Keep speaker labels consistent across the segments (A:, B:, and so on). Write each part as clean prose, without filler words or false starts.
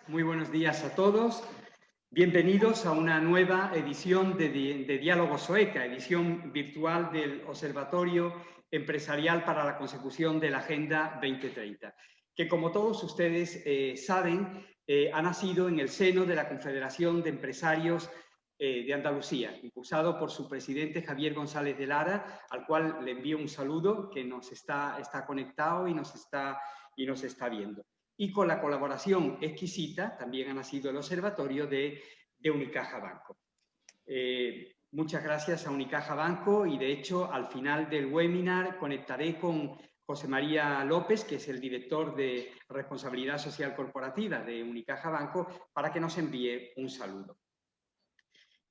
A: muy buenos días a todos. Bienvenidos a una nueva edición de Diálogos OECA, edición virtual del Observatorio Empresarial para la Consecución de la Agenda 2030, que como todos ustedes saben, ha nacido en el seno de la Confederación de Empresarios de Andalucía, impulsado por su presidente Javier González de Lara, al cual le envío un saludo, que nos está conectado y nos está viendo. Y con la colaboración exquisita también ha nacido el observatorio de Unicaja Banco. Muchas gracias a Unicaja Banco y de hecho al final del webinar conectaré con José María López, que es el director de Responsabilidad Social Corporativa de Unicaja Banco, para que nos envíe un saludo.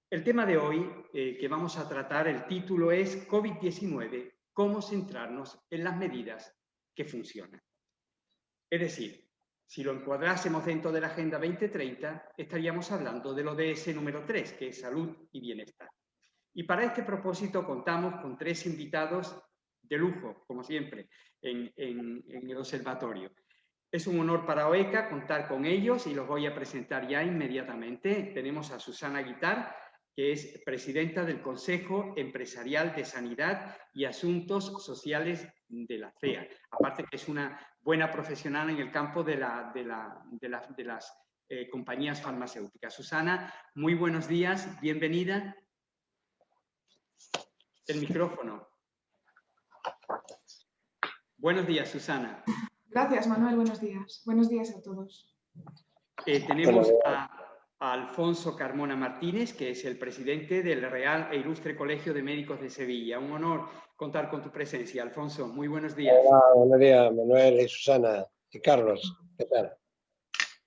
A: El tema de hoy que vamos a tratar, el título es COVID-19, cómo centrarnos en las medidas que funcionan. Es decir, si lo encuadrásemos dentro de la Agenda 2030, estaríamos hablando del ODS número 3, que es salud y bienestar. Y para este propósito contamos con 3 invitados de lujo, como siempre, en el observatorio. Es un honor para OECA contar con ellos y los voy a presentar ya inmediatamente. Tenemos a Susana Guitart, que es presidenta del Consejo Empresarial de Sanidad y Asuntos Sociales de la CEA. Aparte que es una buena profesional en el campo de las compañías farmacéuticas. Susana, muy buenos días, bienvenida. El micrófono. Buenos días, Susana.
B: Gracias, Manuel, buenos días. Buenos días a todos.
A: Tenemos a Alfonso Carmona Martínez, que es el presidente del Real e Ilustre Colegio de Médicos de Sevilla. Un honor contar con tu presencia. Alfonso, muy buenos días.
C: Hola, buenos días, Manuel y Susana y Carlos. ¿Qué tal?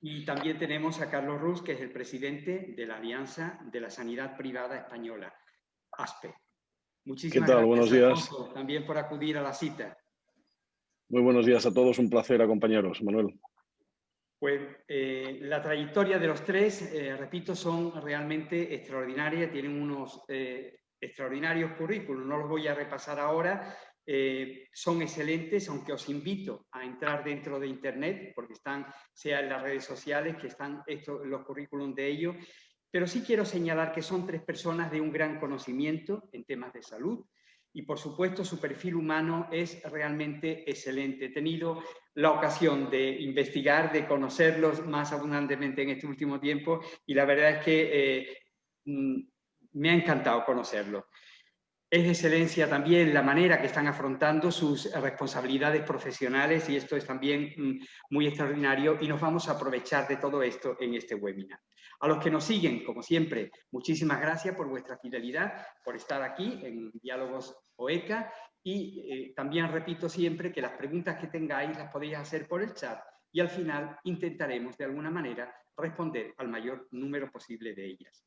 A: Y también tenemos a Carlos Rus, que es el presidente de la Alianza de la Sanidad Privada Española, ASPE. Muchísimas gracias,
D: buenos días.
A: Alfonso, también por acudir a la cita.
D: Muy buenos días a todos, un placer acompañaros, Manuel.
A: Pues la trayectoria de los 3, repito, son realmente extraordinarias, tienen unos extraordinarios currículos, no los voy a repasar ahora, son excelentes, aunque os invito a entrar dentro de Internet, porque están, sea en las redes sociales, que están los currículums de ellos, pero sí quiero señalar que son 3 personas de un gran conocimiento en temas de salud, y por supuesto su perfil humano es realmente excelente. He tenido la ocasión de investigar, de conocerlos más abundantemente en este último tiempo y la verdad es que me ha encantado conocerlos. Es de excelencia también la manera que están afrontando sus responsabilidades profesionales y esto es también muy extraordinario y nos vamos a aprovechar de todo esto en este webinar. A los que nos siguen, como siempre, muchísimas gracias por vuestra fidelidad, por estar aquí en Diálogos OECA y también repito siempre que las preguntas que tengáis las podéis hacer por el chat y al final intentaremos de alguna manera responder al mayor número posible de ellas.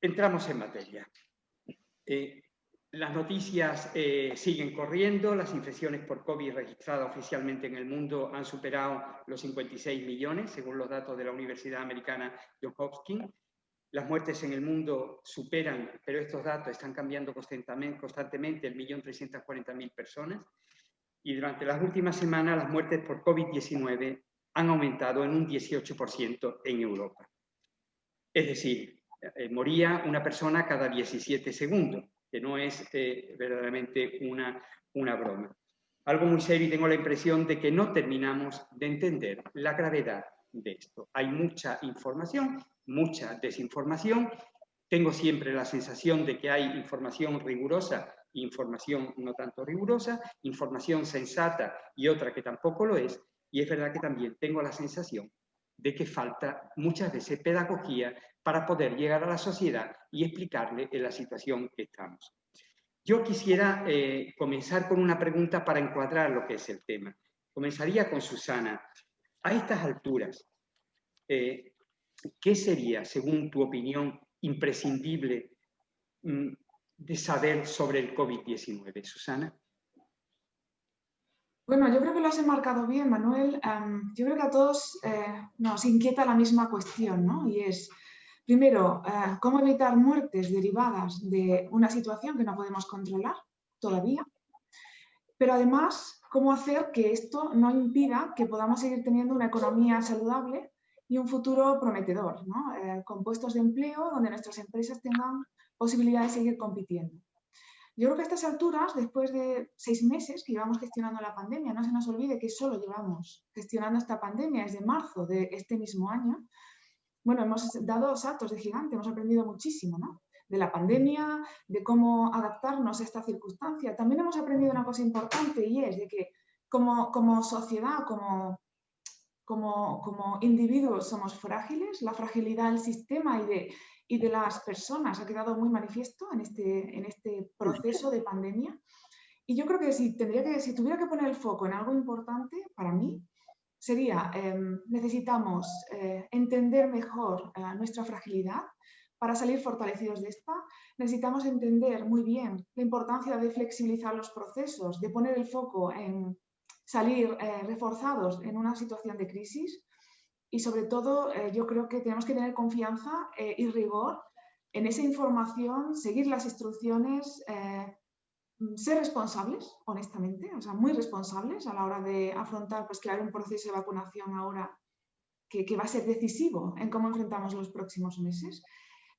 A: Entramos en materia. Las noticias siguen corriendo, las infecciones por COVID registradas oficialmente en el mundo han superado los 56 millones, según los datos de la Universidad Americana Johns Hopkins. Las muertes en el mundo superan, pero estos datos están cambiando constantemente, 1.340.000 personas. Y durante las últimas semanas las muertes por COVID-19 han aumentado en un 18% en Europa. Es decir, moría una persona cada 17 segundos, que no es verdaderamente una broma. Algo muy serio y tengo la impresión de que no terminamos de entender la gravedad de esto. Hay mucha información, mucha desinformación. Tengo siempre la sensación de que hay información rigurosa e información no tanto rigurosa, información sensata y otra que tampoco lo es. Y es verdad que también tengo la sensación de que falta muchas veces pedagogía para poder llegar a la sociedad y explicarle en la situación que estamos. Yo quisiera comenzar con una pregunta para encuadrar lo que es el tema. Comenzaría con Susana. A estas alturas, ¿qué sería, según tu opinión, imprescindible de saber sobre el COVID-19? Susana.
B: Bueno, yo creo que lo has enmarcado bien, Manuel. Yo creo que a todos nos inquieta la misma cuestión, ¿no? Y es, primero, cómo evitar muertes derivadas de una situación que no podemos controlar todavía, pero además, cómo hacer que esto no impida que podamos seguir teniendo una economía saludable y un futuro prometedor, ¿no? Con puestos de empleo donde nuestras empresas tengan posibilidad de seguir compitiendo. Yo creo que a estas alturas, después de 6 meses que llevamos gestionando la pandemia, no se nos olvide que solo llevamos gestionando esta pandemia desde marzo de este mismo año. Bueno, hemos dado saltos de gigante, hemos aprendido muchísimo, ¿no? De la pandemia, de cómo adaptarnos a esta circunstancia. También hemos aprendido una cosa importante y es de que como sociedad, como individuos somos frágiles, la fragilidad del sistema y de las personas ha quedado muy manifiesto en este proceso de pandemia. Y yo creo que si tuviera que poner el foco en algo importante para mí, sería, necesitamos entender mejor nuestra fragilidad para salir fortalecidos de esta. Necesitamos entender muy bien la importancia de flexibilizar los procesos, de poner el foco en salir reforzados en una situación de crisis y sobre todo yo creo que tenemos que tener confianza y rigor en esa información, seguir las instrucciones, ser responsables, honestamente, o sea, muy responsables a la hora de afrontar, pues claro, un proceso de vacunación ahora que va a ser decisivo en cómo enfrentamos los próximos meses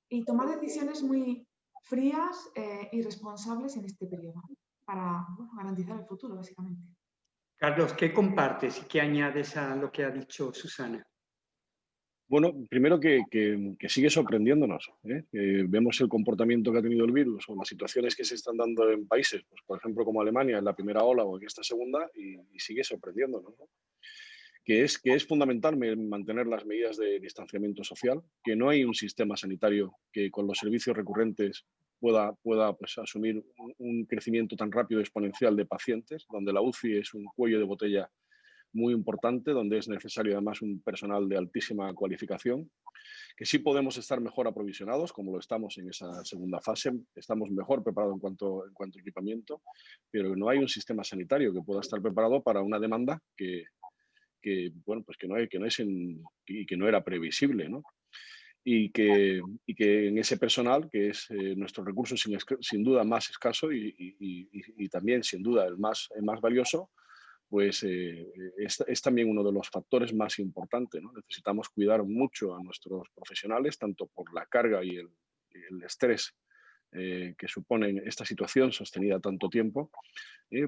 B: y tomar decisiones muy frías y responsables en este periodo para garantizar el futuro, básicamente.
A: Carlos, ¿qué compartes y qué añades a lo que ha dicho Susana?
D: Bueno, primero que sigue sorprendiéndonos, ¿eh? Vemos el comportamiento que ha tenido el virus o las situaciones que se están dando en países, pues, por ejemplo, como Alemania en la primera ola o en esta segunda, y sigue sorprendiéndonos, ¿no? Que es fundamental mantener las medidas de distanciamiento social, que no hay un sistema sanitario que con los servicios recurrentes pueda pues, asumir un crecimiento tan rápido y exponencial de pacientes, donde la UCI es un cuello de botella muy importante, donde es necesario además un personal de altísima cualificación, que sí podemos estar mejor aprovisionados, como lo estamos en esa segunda fase, estamos mejor preparados en cuanto a equipamiento, pero no hay un sistema sanitario que pueda estar preparado para una demanda que bueno, pues que no era previsible, ¿no? Y que en ese personal, que es nuestro recurso sin duda más escaso y también sin duda el más valioso, pues es también uno de los factores más importantes, ¿no? Necesitamos cuidar mucho a nuestros profesionales, tanto por la carga y el estrés que supone esta situación sostenida tanto tiempo,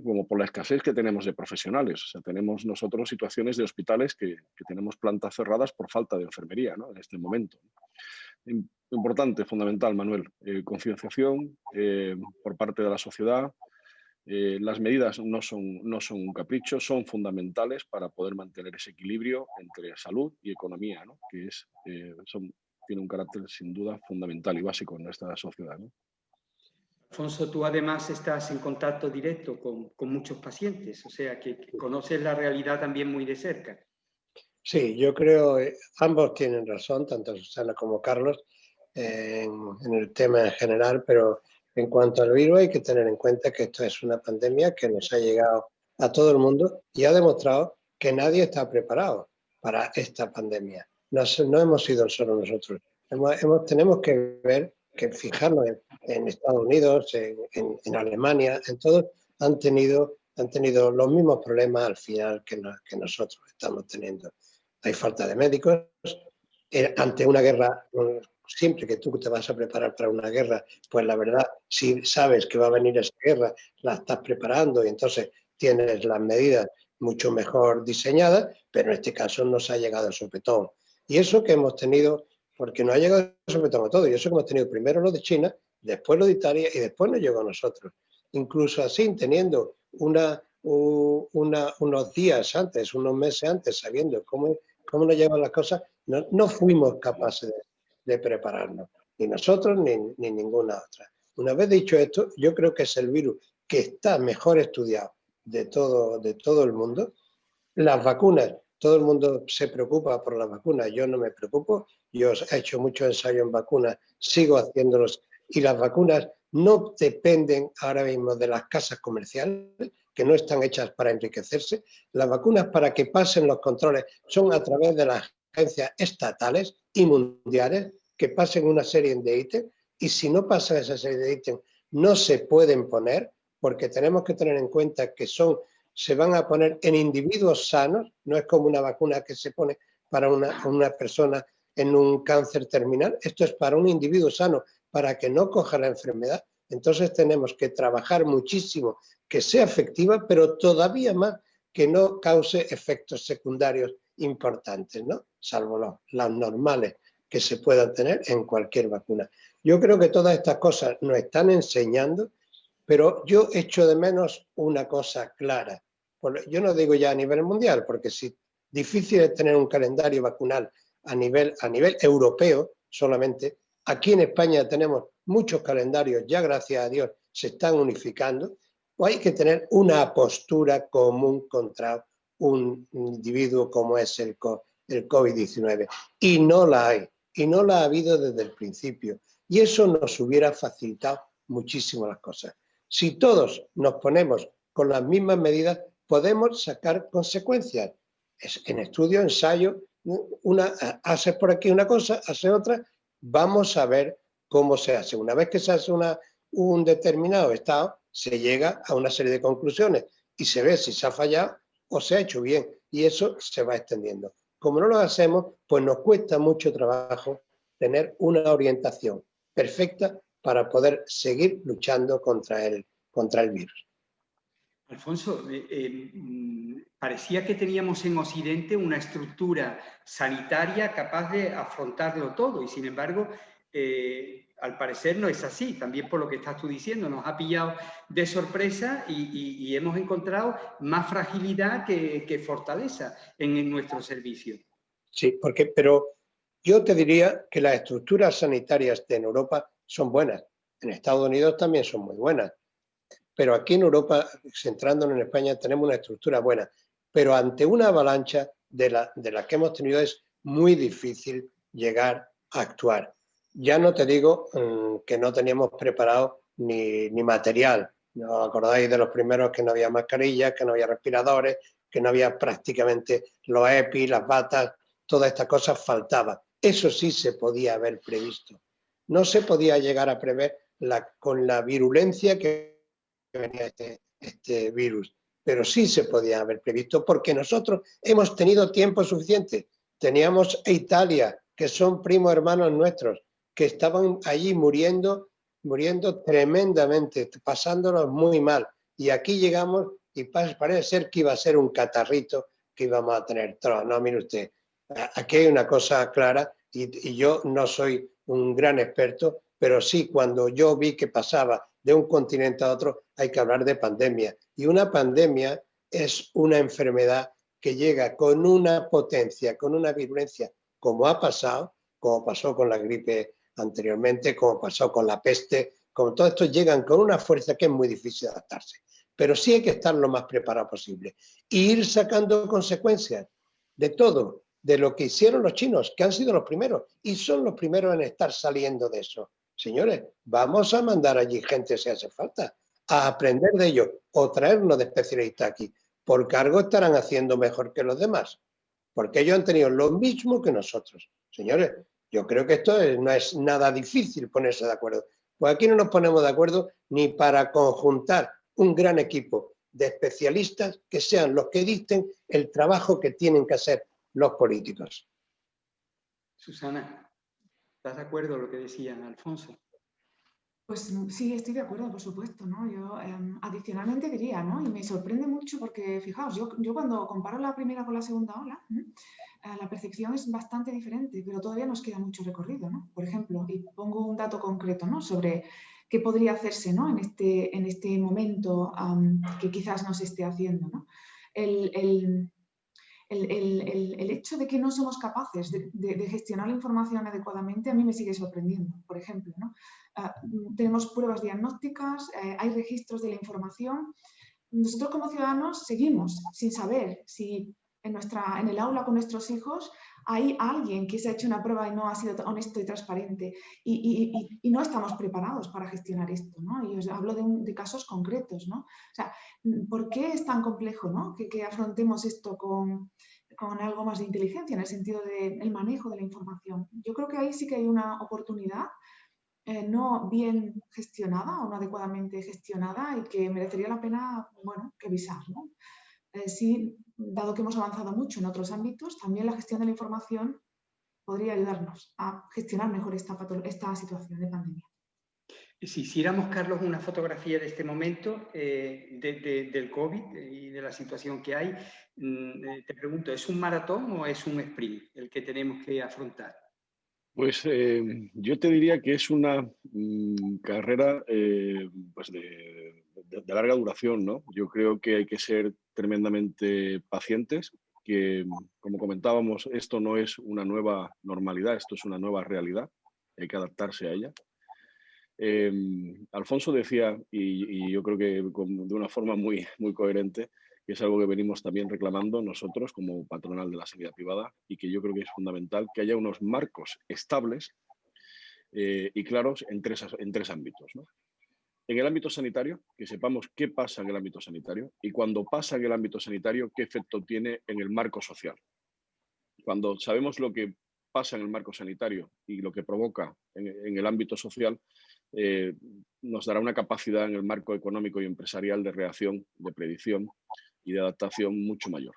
D: como por la escasez que tenemos de profesionales. O sea, tenemos nosotros situaciones de hospitales que tenemos plantas cerradas por falta de enfermería, ¿no? En este momento. Importante, fundamental, Manuel, concienciación por parte de la sociedad. Las medidas no son un capricho, son fundamentales para poder mantener ese equilibrio entre salud y economía, ¿no? Que tiene un carácter sin duda fundamental y básico en nuestra sociedad, ¿no?
A: Alfonso, tú además estás en contacto directo con muchos pacientes, o sea que conoces la realidad también muy de cerca.
C: Sí, yo creo ambos tienen razón, tanto Susana como Carlos, en el tema en general, pero en cuanto al virus hay que tener en cuenta que esto es una pandemia que nos ha llegado a todo el mundo y ha demostrado que nadie está preparado para esta pandemia. No hemos sido solo nosotros. Tenemos que ver, que fijarnos en Estados Unidos, en Alemania, en todos han tenido los mismos problemas al final que nosotros estamos teniendo. Hay falta de médicos. Ante una guerra, siempre que tú te vas a preparar para una guerra, pues la verdad, si sabes que va a venir esa guerra, la estás preparando y entonces tienes las medidas mucho mejor diseñadas, pero en este caso nos ha llegado el sopetón. Y eso que hemos tenido, porque nos ha llegado el sopetón a todo, y eso que hemos tenido primero lo de China, después lo de Italia y después nos llegó a nosotros. Incluso así, teniendo unos días antes, unos meses antes, sabiendo cómo nos llevan las cosas, no fuimos capaces de prepararnos, ni nosotros ni ninguna otra. Una vez dicho esto, yo creo que es el virus que está mejor estudiado de todo el mundo. Las vacunas, todo el mundo se preocupa por las vacunas, yo no me preocupo, yo he hecho muchos ensayos en vacunas, sigo haciéndolos, y las vacunas no dependen ahora mismo de las casas comerciales, que no están hechas para enriquecerse. Las vacunas, para que pasen los controles, son a través de las agencias estatales y mundiales, que pasen una serie de ítems, y si no pasan esa serie de ítems, no se pueden poner, porque tenemos que tener en cuenta que son se van a poner en individuos sanos, no es como una vacuna que se pone para una persona en un cáncer terminal, esto es para un individuo sano, para que no coja la enfermedad. Entonces tenemos que trabajar muchísimo, que sea efectiva, pero todavía más que no cause efectos secundarios importantes, ¿no? Salvo los normales que se puedan tener en cualquier vacuna. Yo creo que todas estas cosas nos están enseñando, pero yo echo de menos una cosa clara. Yo no digo ya a nivel mundial, porque si difícil es tener un calendario vacunal a nivel europeo solamente. Aquí en España tenemos muchos calendarios, ya gracias a Dios se están unificando, o hay que tener una postura común contra un individuo como es el COVID-19. Y no la hay, y no la ha habido desde el principio. Y eso nos hubiera facilitado muchísimo las cosas. Si todos nos ponemos con las mismas medidas, podemos sacar consecuencias. En estudio, ensayo, haces por aquí una cosa, haces otra, vamos a ver cómo se hace. Una vez que se hace un determinado estado, se llega a una serie de conclusiones y se ve si se ha fallado o se ha hecho bien, y eso se va extendiendo. Como no lo hacemos, pues nos cuesta mucho trabajo tener una orientación perfecta para poder seguir luchando contra el virus.
A: Alfonso, parecía que teníamos en Occidente una estructura sanitaria capaz de afrontarlo todo y sin embargo, al parecer no es así. También por lo que estás tú diciendo, nos ha pillado de sorpresa y hemos encontrado más fragilidad que fortaleza en nuestro servicio.
C: Sí, pero yo te diría que las estructuras sanitarias en Europa son buenas. En Estados Unidos también son muy buenas. Pero aquí en Europa, centrándonos en España, tenemos una estructura buena. Pero ante una avalancha de la que hemos tenido es muy difícil llegar a actuar. Ya no te digo que no teníamos preparado ni material. ¿No acordáis de los primeros que no había mascarillas, que no había respiradores, que no había prácticamente los EPI, las batas, todas estas cosas faltaban? Eso sí se podía haber previsto. No se podía llegar a prever con la virulencia que venía este virus, pero sí se podía haber previsto porque nosotros hemos tenido tiempo suficiente. Teníamos a Italia, que son primos hermanos nuestros, que estaban allí muriendo tremendamente, pasándonos muy mal. Y aquí llegamos y parece ser que iba a ser un catarrito que íbamos a tener todos. No, mire usted, aquí hay una cosa clara y yo no soy un gran experto, pero sí cuando yo vi que pasaba de un continente a otro, hay que hablar de pandemia. Y una pandemia es una enfermedad que llega con una potencia, con una virulencia, como pasó con la gripe anteriormente, como pasó con la peste, como todo esto llegan con una fuerza que es muy difícil de adaptarse. Pero sí hay que estar lo más preparado posible. Y ir sacando consecuencias de todo, de lo que hicieron los chinos, que han sido los primeros, y son los primeros en estar saliendo de eso. Señores, vamos a mandar allí gente si hace falta, a aprender de ellos o traernos de especialistas aquí. Por cargo estarán haciendo mejor que los demás, porque ellos han tenido lo mismo que nosotros. Señores, yo creo que esto no es nada difícil ponerse de acuerdo. Pues aquí no nos ponemos de acuerdo ni para conjuntar un gran equipo de especialistas que sean los que dicten el trabajo que tienen que hacer los políticos.
A: Susana, ¿estás de acuerdo con lo que decía Alfonso?
B: Pues sí, estoy de acuerdo, por supuesto, ¿no? Yo adicionalmente diría, ¿no? Y me sorprende mucho porque, fijaos, yo cuando comparo la primera con la segunda ola, la percepción es bastante diferente, pero todavía nos queda mucho recorrido, ¿no? Por ejemplo, y pongo un dato concreto, ¿no? Sobre qué podría hacerse, ¿no? En este momento que quizás no se esté haciendo, ¿no? El hecho de que no somos capaces de gestionar la información adecuadamente a mí me sigue sorprendiendo. Por ejemplo, ¿no? Tenemos pruebas diagnósticas, hay registros de la información. Nosotros como ciudadanos seguimos sin saber si en el aula con nuestros hijos hay alguien que se ha hecho una prueba y no ha sido honesto y transparente y no estamos preparados para gestionar esto, ¿no? Y os hablo de casos concretos, ¿no? O sea, ¿por qué es tan complejo, ¿no? que afrontemos esto con algo más de inteligencia en el sentido del manejo de la información? Yo creo que ahí sí que hay una oportunidad no bien gestionada o no adecuadamente gestionada y que merecería la pena, bueno, revisar, ¿no? sí, dado que hemos avanzado mucho en otros ámbitos, también la gestión de la información podría ayudarnos a gestionar mejor esta situación de pandemia.
A: Si hiciéramos, Carlos, una fotografía de este momento del COVID y de la situación que hay, te pregunto, ¿es un maratón o es un sprint el que tenemos que afrontar?
D: Pues yo te diría que es una carrera pues de larga duración, ¿no? Yo creo que hay que ser tremendamente pacientes, que como comentábamos, esto no es una nueva normalidad, esto es una nueva realidad, hay que adaptarse a ella. Alfonso decía, y yo creo que de una forma muy, muy coherente, que es algo que venimos también reclamando nosotros como patronal de la sanidad privada y que yo creo que es fundamental que haya unos marcos estables y claros en tres ámbitos, ¿no? En el ámbito sanitario, que sepamos qué pasa en el ámbito sanitario y cuando pasa en el ámbito sanitario, qué efecto tiene en el marco social. Cuando sabemos lo que pasa en el marco sanitario y lo que provoca en el ámbito social, nos dará una capacidad en el marco económico y empresarial de reacción, de predicción y de adaptación mucho mayor.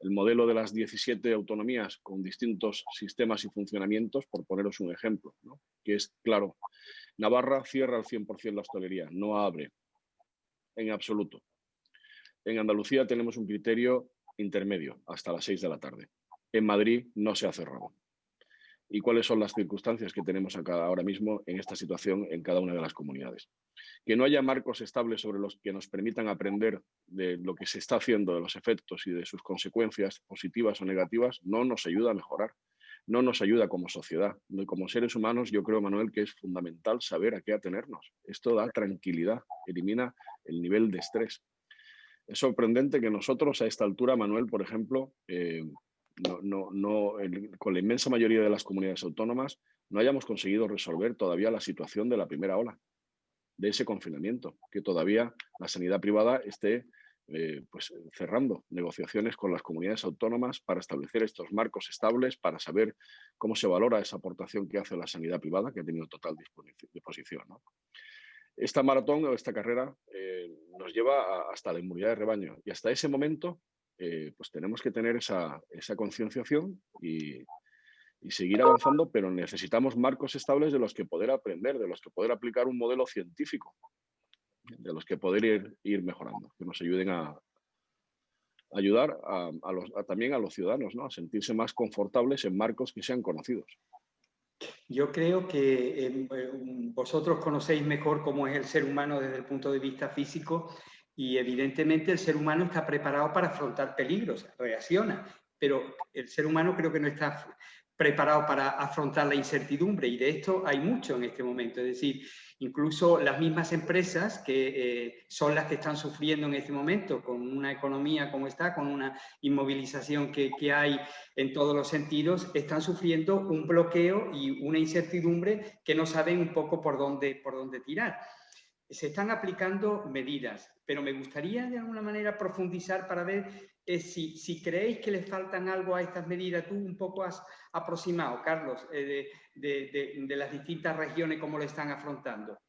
D: El modelo de las 17 autonomías con distintos sistemas y funcionamientos, por poneros un ejemplo, ¿no? Que es claro, Navarra cierra al 100% la hostelería, no abre en absoluto. En Andalucía tenemos un criterio intermedio, hasta las 6 de la tarde. En Madrid no se ha cerrado. ¿Y cuáles son las circunstancias que tenemos acá ahora mismo en esta situación en cada una de las comunidades? Que no haya marcos estables sobre los que nos permitan aprender de lo que se está haciendo, de los efectos y de sus consecuencias positivas o negativas, no nos ayuda a mejorar, no nos ayuda como sociedad. Como seres humanos, yo creo, Manuel, que es fundamental saber a qué atenernos. Esto da tranquilidad, elimina el nivel de estrés. Es sorprendente que nosotros a esta altura, Manuel, por ejemplo, con la inmensa mayoría de las comunidades autónomas, no hayamos conseguido resolver todavía la situación de la primera ola, de ese confinamiento, que todavía la sanidad privada esté pues, cerrando negociaciones con las comunidades autónomas para establecer estos marcos estables, para saber cómo se valora esa aportación que hace la sanidad privada, que ha tenido total disposición, ¿no? Esta maratón o esta carrera nos lleva hasta la inmunidad de rebaño y hasta ese momento pues tenemos que tener esa concienciación y seguir avanzando, pero necesitamos marcos estables de los que poder aprender, de los que poder aplicar un modelo científico, de los que poder ir mejorando, que nos ayuden a ayudar también a los ciudadanos, ¿no? A sentirse más confortables en marcos que sean conocidos.
A: Yo creo que vosotros conocéis mejor cómo es el ser humano desde el punto de vista físico y evidentemente el ser humano está preparado para afrontar peligros, reacciona, pero el ser humano creo que no está preparado para afrontar la incertidumbre y de esto hay mucho en este momento. Es decir, incluso las mismas empresas que son las que están sufriendo en este momento con una economía como está, con una inmovilización que hay en todos los sentidos, están sufriendo un bloqueo y una incertidumbre que no saben un poco por dónde tirar. Se están aplicando medidas, pero me gustaría de alguna manera profundizar para ver si creéis que les faltan algo a estas medidas. Tú un poco has aproximado, Carlos, de las distintas regiones, cómo lo están afrontando.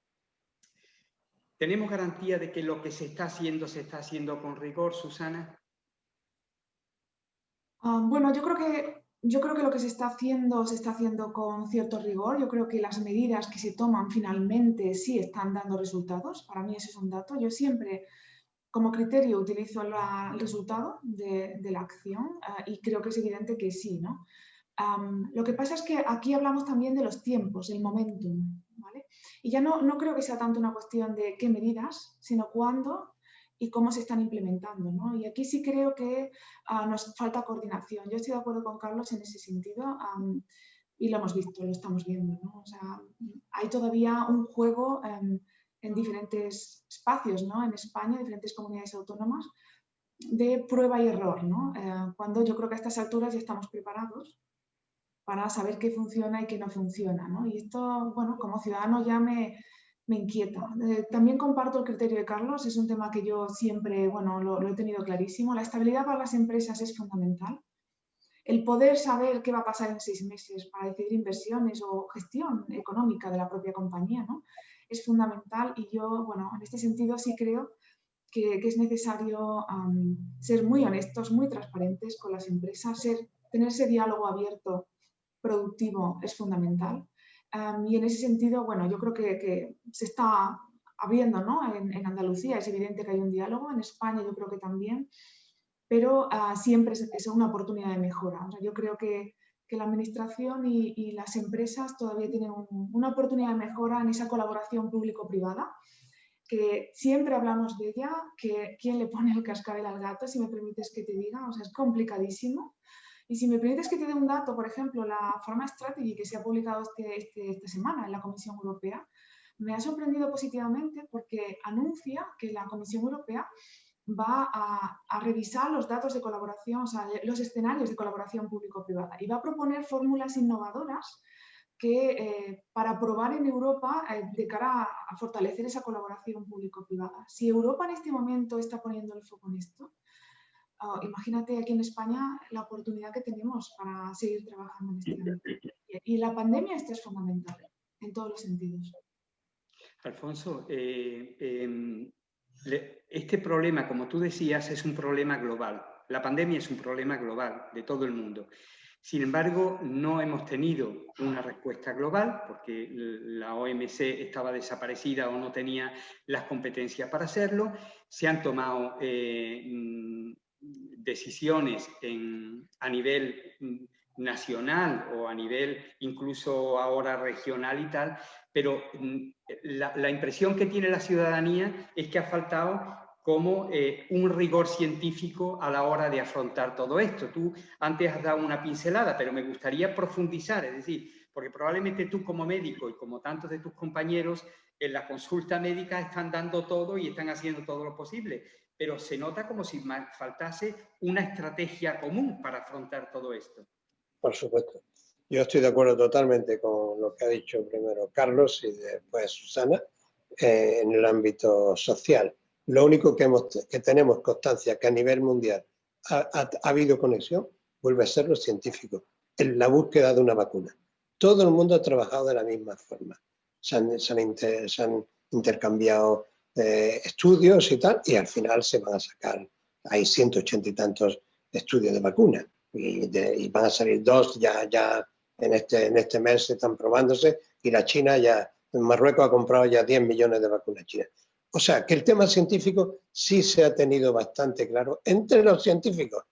A: ¿Tenemos garantía de que lo que se está haciendo con rigor, Susana?
B: Bueno, yo creo que lo que se está haciendo con cierto rigor. Yo creo que las medidas que se toman finalmente sí están dando resultados. Para mí ese es un dato. Yo siempre, como criterio, utilizo el resultado de la acción y creo que es evidente que sí, ¿no? Lo que pasa es que aquí hablamos también de los tiempos, el momentum, ¿vale? Y ya no creo que sea tanto una cuestión de qué medidas, sino cuándo y cómo se están implementando, ¿no? Y aquí sí creo que nos falta coordinación. Yo estoy de acuerdo con Carlos en ese sentido y lo hemos visto, lo estamos viendo, ¿no? O sea, hay todavía un juego en diferentes espacios, ¿no? En España, diferentes comunidades autónomas, de prueba y error, ¿no? Cuando yo creo que a estas alturas ya estamos preparados para saber qué funciona y qué no funciona, ¿no? Y esto, bueno, como ciudadano ya me inquieta. También comparto el criterio de Carlos, es un tema que yo siempre, bueno, lo he tenido clarísimo. La estabilidad para las empresas es fundamental. El poder saber qué va a pasar en 6 meses para decidir inversiones o gestión económica de la propia compañía, ¿no? Es fundamental y yo, bueno, en este sentido sí creo que es necesario ser muy honestos, muy transparentes con las empresas, tener ese diálogo abierto, productivo, es fundamental. Y en ese sentido, bueno, yo creo que se está abriendo, ¿no? En Andalucía es evidente que hay un diálogo, en España yo creo que también, pero siempre es una oportunidad de mejora. O sea, yo creo que la administración y las empresas todavía tienen una oportunidad de mejora en esa colaboración público-privada, que siempre hablamos de ella, que quién le pone el cascabel al gato, si me permites que te diga, o sea, es complicadísimo. Y si me permites que te dé un dato, por ejemplo, la Pharma Strategy que se ha publicado esta semana en la Comisión Europea, me ha sorprendido positivamente porque anuncia que la Comisión Europea va a revisar los datos de colaboración, o sea, los escenarios de colaboración público-privada y va a proponer fórmulas innovadoras que para probar en Europa de cara a fortalecer esa colaboración público-privada. Si Europa en este momento está poniendo el foco en esto, imagínate aquí en España la oportunidad que tenemos para seguir trabajando en este ámbito. Y la pandemia esto es fundamental en todos los sentidos.
A: Alfonso, este problema, como tú decías, es un problema global. La pandemia es un problema global de todo el mundo. Sin embargo, no hemos tenido una respuesta global porque la OMC estaba desaparecida o no tenía las competencias para hacerlo. Se han tomado decisiones a nivel nacional o a nivel incluso ahora regional y tal, pero la impresión que tiene la ciudadanía es que ha faltado como un rigor científico a la hora de afrontar todo esto. Tú antes has dado una pincelada, pero me gustaría profundizar, es decir, porque probablemente tú como médico y como tantos de tus compañeros en la consulta médica están dando todo y están haciendo todo lo posible, pero se nota como si faltase una estrategia común para afrontar todo esto.
C: Por supuesto. Yo estoy de acuerdo totalmente con lo que ha dicho primero Carlos y después Susana en el ámbito social. Lo único que tenemos constancia que a nivel mundial ha habido conexión vuelve a ser lo científico, en la búsqueda de una vacuna. Todo el mundo ha trabajado de la misma forma. Se han intercambiado estudios y tal, y al final se van a sacar, hay 180 y tantos estudios de vacuna, y van a salir 2 ya en este mes están probándose, y la China ya, Marruecos ha comprado ya 10 millones de vacunas chinas. O sea, que el tema científico sí se ha tenido bastante claro entre los científicos,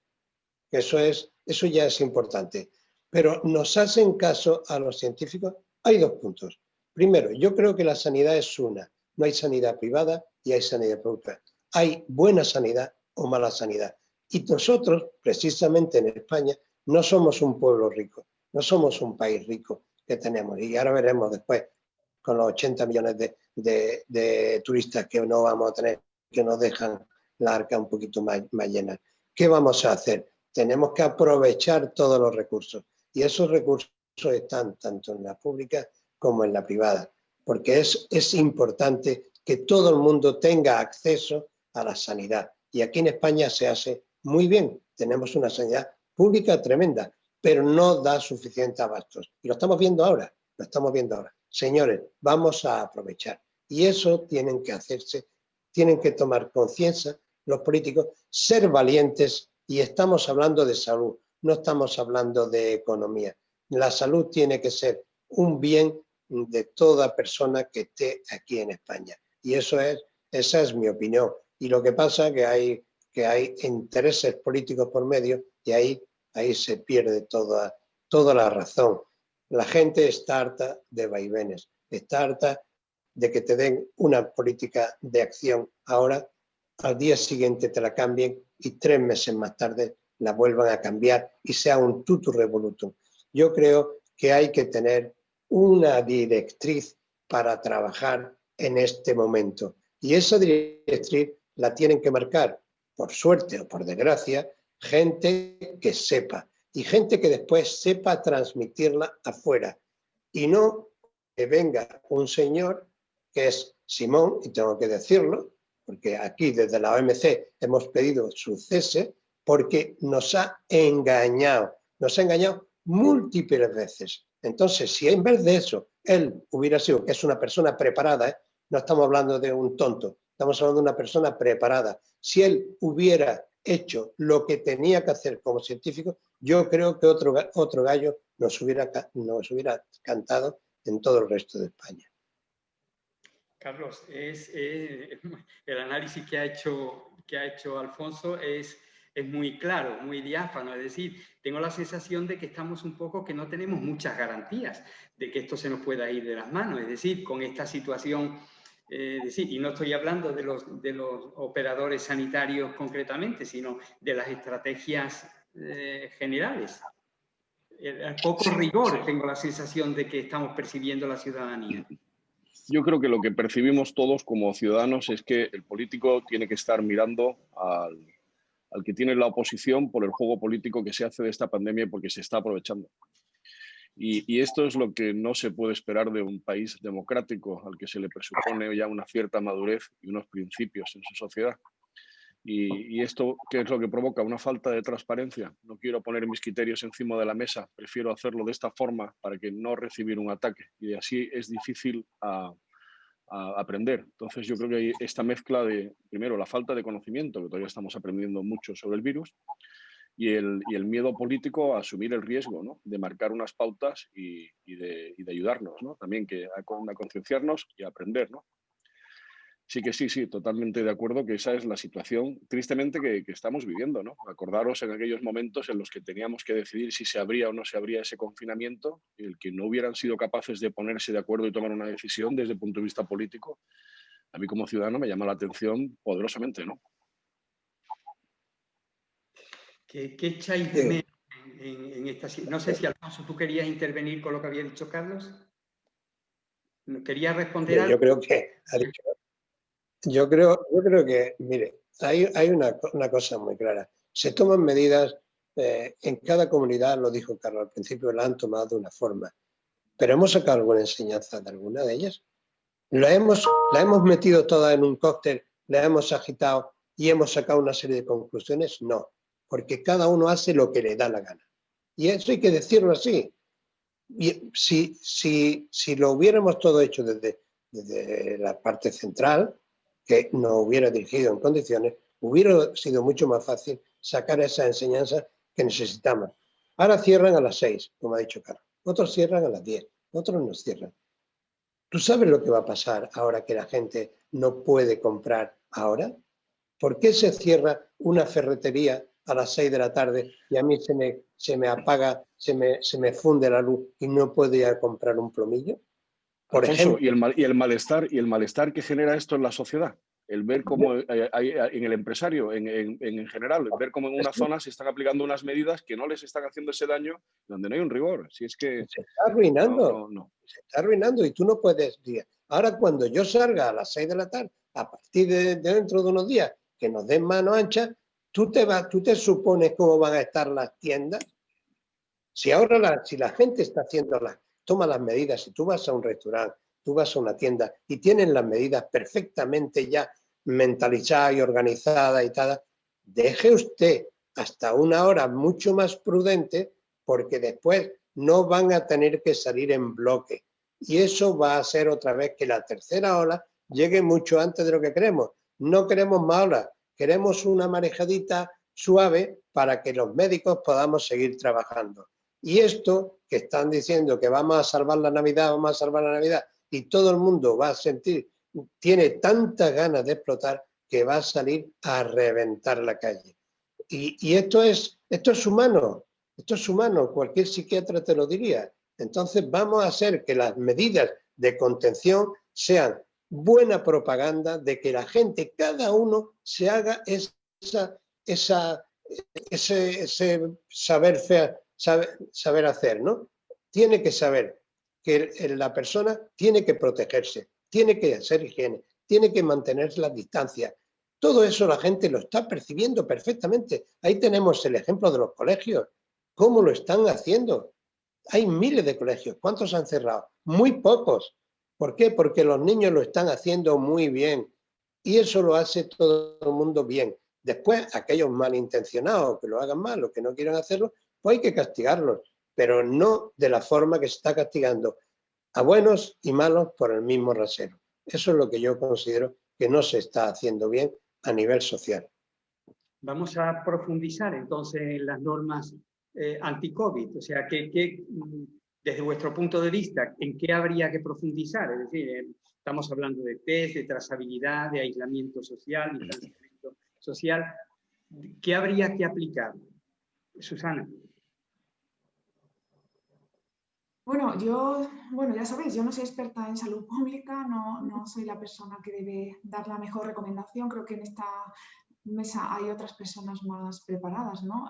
C: que eso ya es importante. Pero nos hacen caso a los científicos. Hay 2 puntos. Primero, yo creo que la sanidad es una. No hay sanidad privada y hay sanidad pública. Hay buena sanidad o mala sanidad. Y nosotros, precisamente en España, no somos un pueblo rico, no somos un país rico que tenemos. Y ahora veremos después, con los 80 millones de turistas que no vamos a tener, que nos dejan la arca un poquito más llena. ¿Qué vamos a hacer? Tenemos que aprovechar todos los recursos. Y esos recursos están tanto en la pública como en la privada. Porque es importante que todo el mundo tenga acceso a la sanidad. Y aquí en España se hace muy bien. Tenemos una sanidad pública tremenda, pero no da suficiente abastos. Y lo estamos viendo ahora, Señores, vamos a aprovechar. Y eso tienen que hacerse, tienen que tomar conciencia los políticos, ser valientes, y estamos hablando de salud, no estamos hablando de economía. La salud tiene que ser un bien de toda persona que esté aquí en España. Y esa es mi opinión. Y lo que pasa es que hay intereses políticos por medio y ahí se pierde toda la razón. La gente está harta de vaivenes, está harta de que te den una política de acción ahora, al día siguiente te la cambien y 3 meses más tarde la vuelvan a cambiar y sea un tutu revolutum. Yo creo que hay que tener una directriz para trabajar en este momento. Y esa directriz la tienen que marcar, por suerte o por desgracia, gente que sepa. Y gente que después sepa transmitirla afuera. Y no que venga un señor que es Simón, y tengo que decirlo, porque aquí desde la OMC hemos pedido su cese, porque nos ha engañado múltiples veces. Entonces, si en vez de eso él hubiera sido, que es una persona preparada, no estamos hablando de un tonto, estamos estamos hablando de una persona preparada. Si él hubiera hecho lo que tenía que hacer como científico, yo creo que otro gallo nos hubiera cantado en todo el resto de España.
A: Carlos, el análisis que ha hecho Alfonso es muy claro, muy diáfano. Es decir, tengo la sensación de que estamos un poco, que no tenemos muchas garantías de que esto se nos pueda ir de las manos. Es decir, con esta situación, y no estoy hablando de los operadores sanitarios concretamente, sino de las estrategias generales. Poco rigor, tengo la sensación de que estamos percibiendo la ciudadanía.
D: Yo creo que lo que percibimos todos como ciudadanos es que el político tiene que estar mirando al que tiene la oposición por el juego político que se hace de esta pandemia porque se está aprovechando. Y esto es lo que no se puede esperar de un país democrático al que se le presupone ya una cierta madurez y unos principios en su sociedad. Y esto, ¿qué es lo que provoca? Una falta de transparencia. No quiero poner mis criterios encima de la mesa, prefiero hacerlo de esta forma para que no recibir un ataque. Y así es difícil a aprender. Entonces yo creo que hay esta mezcla de, primero, la falta de conocimiento, que todavía estamos aprendiendo mucho sobre el virus, y el miedo político a asumir el riesgo, ¿no?, de marcar unas pautas y de ayudarnos, ¿no?, también a concienciarnos y a aprender, ¿no? Sí, totalmente de acuerdo que esa es la situación, tristemente, que estamos viviendo, ¿no? Acordaros en aquellos momentos en los que teníamos que decidir si se abría o no se abría ese confinamiento, el que no hubieran sido capaces de ponerse de acuerdo y tomar una decisión desde el punto de vista político, a mí como ciudadano me llama la atención poderosamente, ¿no?
A: ¿Qué echáis de menos en esta situación? No sé si, Alfonso, tú querías intervenir con lo que había dicho Carlos. ¿Querías responder algo?
C: Yo creo que ha dicho. Yo creo que, mire, hay una cosa muy clara. Se toman medidas, en cada comunidad, lo dijo Carlos al principio, la han tomado de una forma. ¿Pero hemos sacado alguna enseñanza de alguna de ellas? La hemos metido toda en un cóctel, la hemos agitado y hemos sacado una serie de conclusiones? No, porque cada uno hace lo que le da la gana. Y eso hay que decirlo así. Y si lo hubiéramos todo hecho desde la parte central, que nos hubiera dirigido en condiciones, hubiera sido mucho más fácil sacar esa enseñanza que necesitamos. Ahora cierran a las 6, como ha dicho Carlos. Otros cierran a las 10, otros nos cierran. ¿Tú sabes lo que va a pasar ahora que la gente no puede comprar ahora? ¿Por qué se cierra una ferretería a las 6 de la tarde y a mí se me apaga, se me funde la luz y no puedo ir a comprar un plomillo? Por
D: Alfonso,
C: ejemplo,
D: y el malestar que genera esto en la sociedad, el ver cómo en el empresario en general, ver cómo en una zona se están aplicando unas medidas que no les están haciendo ese daño, donde no hay un rigor. Si es que
C: se está arruinando,
D: no.
C: se está arruinando y tú no puedes decir. Ahora cuando yo salga a las 6 de la tarde, a partir de dentro de unos días, que nos den mano ancha, tú te supones cómo van a estar las tiendas. Si ahora si la gente está haciendo toma las medidas, si tú vas a un restaurante, tú vas a una tienda y tienen las medidas perfectamente ya mentalizadas y organizadas y tal, deje usted hasta una hora mucho más prudente, porque después no van a tener que salir en bloque. Y eso va a hacer otra vez que la tercera ola llegue mucho antes de lo que queremos. No queremos más olas, queremos una marejadita suave para que los médicos podamos seguir trabajando. Y esto que están diciendo que vamos a salvar la Navidad, y todo el mundo va a sentir, tiene tantas ganas de explotar que va a salir a reventar la calle. Y esto es humano, cualquier psiquiatra te lo diría. Entonces vamos a hacer que las medidas de contención sean buena propaganda de que la gente, cada uno, se haga ese saber hacer, ¿no? Tiene que saber que la persona tiene que protegerse, tiene que hacer higiene, tiene que mantener las distancias. Todo eso la gente lo está percibiendo perfectamente. Ahí tenemos el ejemplo de los colegios. ¿Cómo lo están haciendo? Hay miles de colegios. ¿Cuántos han cerrado? Muy pocos. ¿Por qué? Porque los niños lo están haciendo muy bien. Y eso lo hace todo el mundo bien. Después, aquellos malintencionados que lo hagan mal o que no quieran hacerlo, pues hay que castigarlos, pero no de la forma que se está castigando a buenos y malos por el mismo rasero. Eso es lo que yo considero que no se está haciendo bien a nivel social.
A: Vamos a profundizar entonces en las normas anti-COVID, o sea, desde vuestro punto de vista, ¿en qué habría que profundizar? Es decir, estamos hablando de test, de trazabilidad, de aislamiento social, distanciamiento social. ¿Qué habría que aplicar? Susana.
B: Bueno, ya sabéis, yo no soy experta en salud pública, no soy la persona que debe dar la mejor recomendación. Creo que en esta mesa hay otras personas más preparadas, ¿no?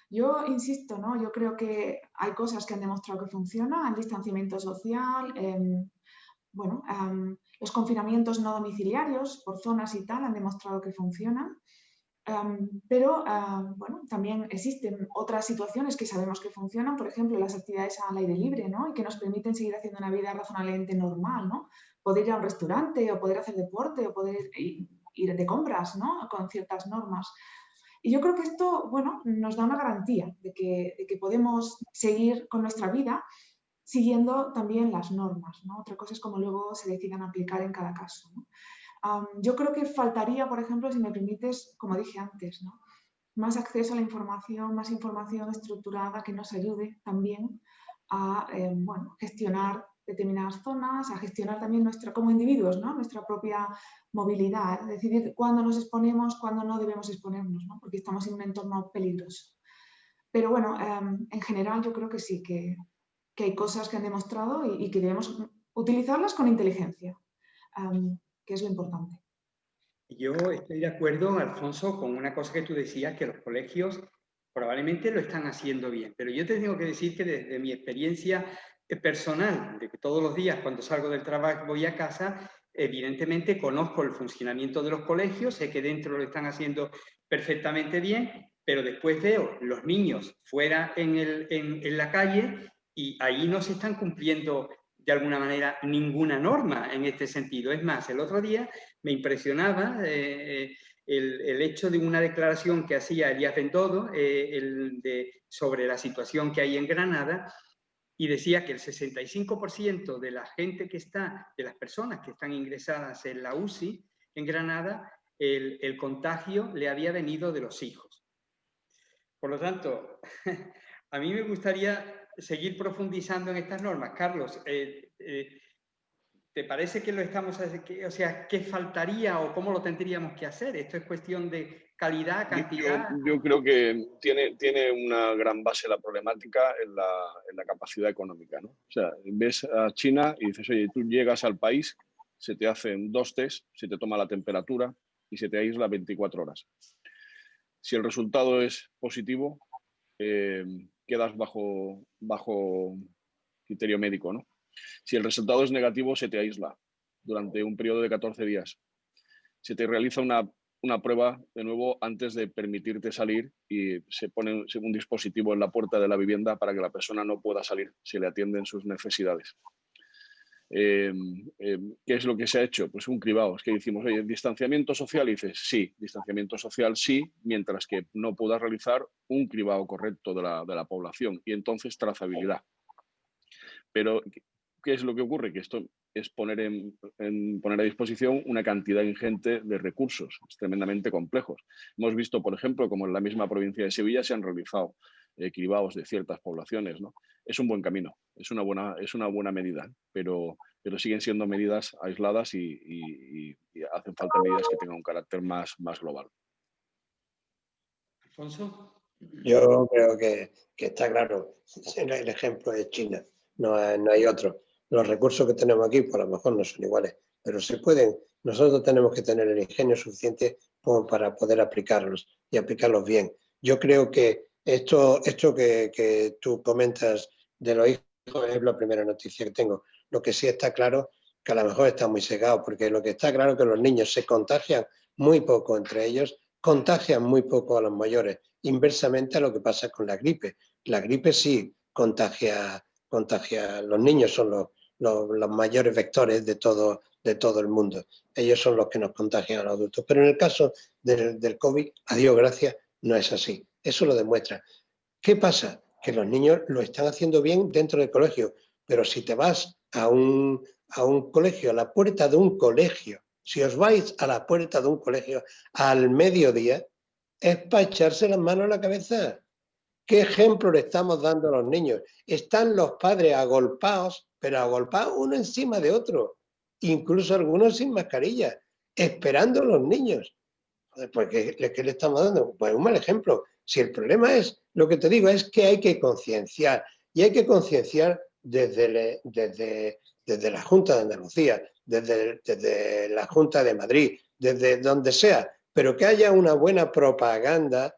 B: Yo insisto, ¿no? Yo creo que hay cosas que han demostrado que funcionan, el distanciamiento social, los confinamientos no domiciliarios por zonas y tal han demostrado que funcionan. Pero también existen otras situaciones que sabemos que funcionan, por ejemplo, las actividades al aire libre, ¿no? Y que nos permiten seguir haciendo una vida razonablemente normal, ¿no? Poder ir a un restaurante o poder hacer deporte o poder ir de compras, ¿no? Con ciertas normas. Y yo creo que esto, nos da una garantía de que podemos seguir con nuestra vida siguiendo también las normas, ¿no? Otra cosa es cómo luego se decidan aplicar en cada caso, ¿no? Yo creo que faltaría, por ejemplo, si me permites, como dije antes, ¿no? Más acceso a la información, más información estructurada que nos ayude también a gestionar determinadas zonas, a gestionar también como individuos, ¿no? Nuestra propia movilidad, decidir cuándo nos exponemos, cuándo no debemos exponernos, ¿no? Porque estamos en un entorno peligroso. Pero bueno, en general yo creo que sí, que hay cosas que han demostrado y que debemos utilizarlas con inteligencia. Que es lo importante.
A: Yo estoy de acuerdo, Alfonso, con una cosa que tú decías, que los colegios probablemente lo están haciendo bien, pero yo te tengo que decir que desde mi experiencia personal, de que todos los días cuando salgo del trabajo voy a casa, evidentemente conozco el funcionamiento de los colegios, sé que dentro lo están haciendo perfectamente bien, pero después veo los niños fuera en la calle y ahí no se están cumpliendo de alguna manera ninguna norma en este sentido. Es más, el otro día me impresionaba el hecho de una declaración que hacía Elías Bendodo sobre la situación que hay en Granada, y decía que el 65% de la gente de las personas que están ingresadas en la UCI en Granada, el contagio le había venido de los hijos. Por lo tanto, a mí me gustaría seguir profundizando en estas normas. Carlos, ¿te parece que lo estamos haciendo? O sea, ¿qué faltaría o cómo lo tendríamos que hacer? ¿Esto es cuestión de calidad, cantidad?
D: Yo creo que tiene una gran base la problemática en la capacidad económica, ¿no? O sea, ves a China y dices, oye, tú llegas al país, se te hacen 2 test, se te toma la temperatura y se te aísla 24 horas. Si el resultado es positivo, quedas bajo criterio médico, ¿no? Si el resultado es negativo, se te aísla durante un periodo de 14 días. Se te realiza una prueba de nuevo antes de permitirte salir y se pone un dispositivo en la puerta de la vivienda para que la persona no pueda salir, se le atienden sus necesidades. ¿Qué es lo que se ha hecho? Pues un cribado. Es que decimos, oye, distanciamiento social, y dices, sí, distanciamiento social sí, mientras que no puedas realizar un cribado correcto de la población y entonces trazabilidad. Pero, ¿qué es lo que ocurre? Que esto es poner a disposición una cantidad ingente de recursos, tremendamente complejos. Hemos visto, por ejemplo, como en la misma provincia de Sevilla se han realizado cribados de ciertas poblaciones, ¿no? Es un buen camino, es una buena medida, pero siguen siendo medidas aisladas y hacen falta medidas que tengan un carácter más global.
A: Alfonso.
C: Yo creo que está claro, el ejemplo de China, no hay otro. Los recursos que tenemos aquí, pues a lo mejor no son iguales, pero se pueden. Nosotros tenemos que tener el ingenio suficiente como para poder aplicarlos y aplicarlos bien. Yo creo que esto que tú comentas de los hijos es la primera noticia que tengo. Lo que sí está claro, que a lo mejor está muy cegado, porque lo que está claro es que los niños se contagian muy poco entre ellos, contagian muy poco a los mayores, inversamente a lo que pasa con la gripe. La gripe sí contagia, los niños son los mayores vectores de todo el mundo. Ellos son los que nos contagian a los adultos. Pero en el caso del COVID, a Dios gracias, no es así. Eso lo demuestra. ¿Qué pasa? Que los niños lo están haciendo bien dentro del colegio, pero si te vas a un colegio, a la puerta de un colegio, Si os vais a la puerta de un colegio al mediodía, es para echarse las manos a la cabeza. ¿Qué ejemplo le estamos dando a los niños? Están los padres agolpados, pero agolpados uno encima de otro, incluso algunos sin mascarilla, esperando a los niños. Pues, ¿qué le estamos dando? Pues un mal ejemplo. Si el problema es, lo que te digo, es que hay que concienciar, y hay que concienciar desde la Junta de Andalucía, desde la Junta de Madrid, desde donde sea, pero que haya una buena propaganda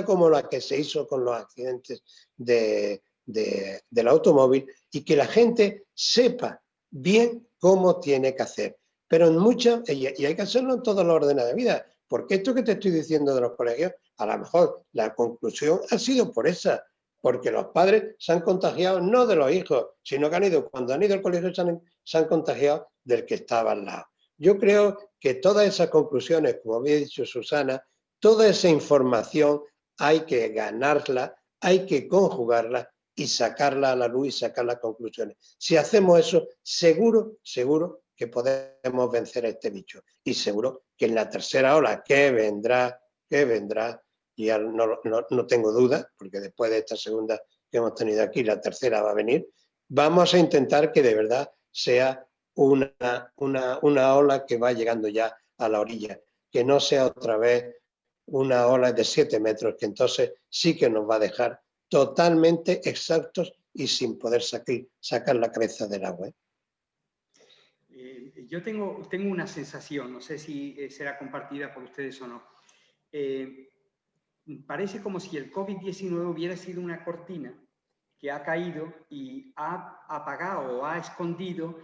C: como la que se hizo con los accidentes del automóvil, y que la gente sepa bien cómo tiene que hacer. Pero en muchas, y hay que hacerlo en todos los órdenes de vida, porque esto que te estoy diciendo de los colegios, a lo mejor la conclusión ha sido por esa, porque los padres se han contagiado no de los hijos, sino que cuando han ido al colegio se han contagiado del que estaba al lado. Yo creo que todas esas conclusiones, como había dicho Susana, toda esa información hay que ganarla, hay que conjugarla y sacarla a la luz y sacar las conclusiones. Si hacemos eso, seguro que podemos vencer a este bicho. Y seguro que en la tercera ola que vendrá, y ya no tengo duda, porque después de esta segunda que hemos tenido aquí, la tercera va a venir, vamos a intentar que de verdad sea una ola que va llegando ya a la orilla, que no sea otra vez una ola de 7 metros, que entonces sí que nos va a dejar totalmente exhaustos y sin poder sacar la cabeza del agua.
A: Yo tengo una sensación, no sé si será compartida por ustedes o no. Parece como si el COVID-19 hubiera sido una cortina que ha caído y ha apagado o ha escondido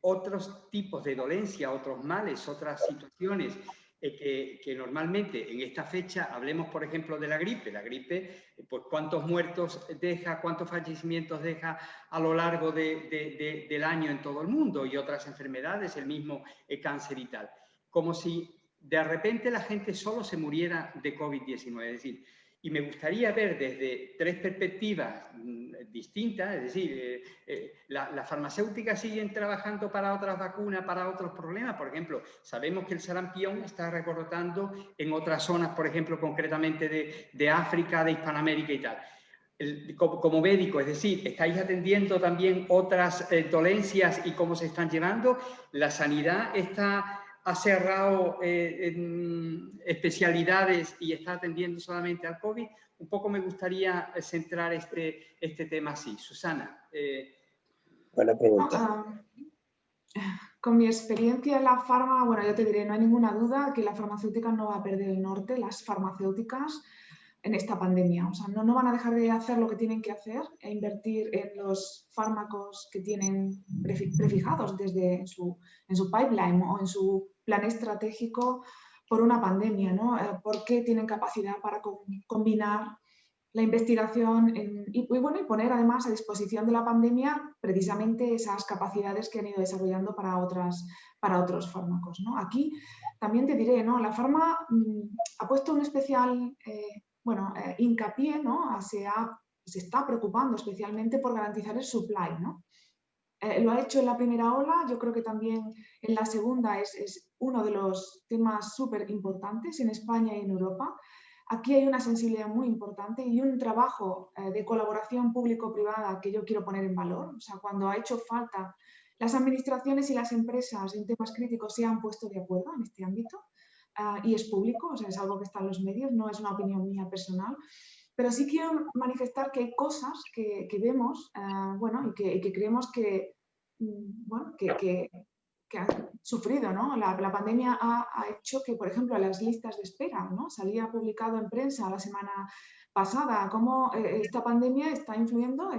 A: otros tipos de dolencia, otros males, otras situaciones que normalmente en esta fecha, hablemos por ejemplo de la gripe, pues cuántos muertos deja, cuántos fallecimientos deja a lo largo del año en todo el mundo, y otras enfermedades, el mismo cáncer y tal. Como si de repente la gente solo se muriera de COVID-19, es decir, y me gustaría ver desde 3 perspectivas distintas, es decir, las farmacéuticas siguen trabajando para otras vacunas, para otros problemas. Por ejemplo, sabemos que el sarampión está recortando en otras zonas, por ejemplo, concretamente de África, de Hispanoamérica y tal. Como médico, es decir, ¿estáis atendiendo también otras dolencias y cómo se están llevando? ¿La sanidad ha cerrado especialidades y está atendiendo solamente al COVID? Un poco me gustaría centrar este tema así. Susana.
C: Buena pregunta.
B: Con mi experiencia en la farma, bueno, yo te diré, no hay ninguna duda que la farmacéutica no va a perder el norte, las farmacéuticas, en esta pandemia. O sea, no van a dejar de hacer lo que tienen que hacer e invertir en los fármacos que tienen prefijados desde en su pipeline o en su plan estratégico por una pandemia, ¿no? Porque tienen capacidad para combinar la investigación y poner además a disposición de la pandemia precisamente esas capacidades que han ido desarrollando para otros fármacos, ¿no? Aquí también te diré, ¿no? La farma ha puesto un especial hincapié, ¿no? Se está preocupando especialmente por garantizar el supply, ¿no? Lo ha hecho en la primera ola, yo creo que también en la segunda es uno de los temas súper importantes en España y en Europa. Aquí hay una sensibilidad muy importante y un trabajo de colaboración público-privada que yo quiero poner en valor. O sea, cuando ha hecho falta, las administraciones y las empresas en temas críticos se han puesto de acuerdo en este ámbito y es público, o sea, es algo que está en los medios, no es una opinión mía personal. Pero sí quiero manifestar que hay cosas que vemos y que creemos que han sufrido, ¿no? La pandemia ha hecho que, por ejemplo, las listas de espera, ¿no? Salía publicado en prensa la semana pasada cómo esta pandemia está influyendo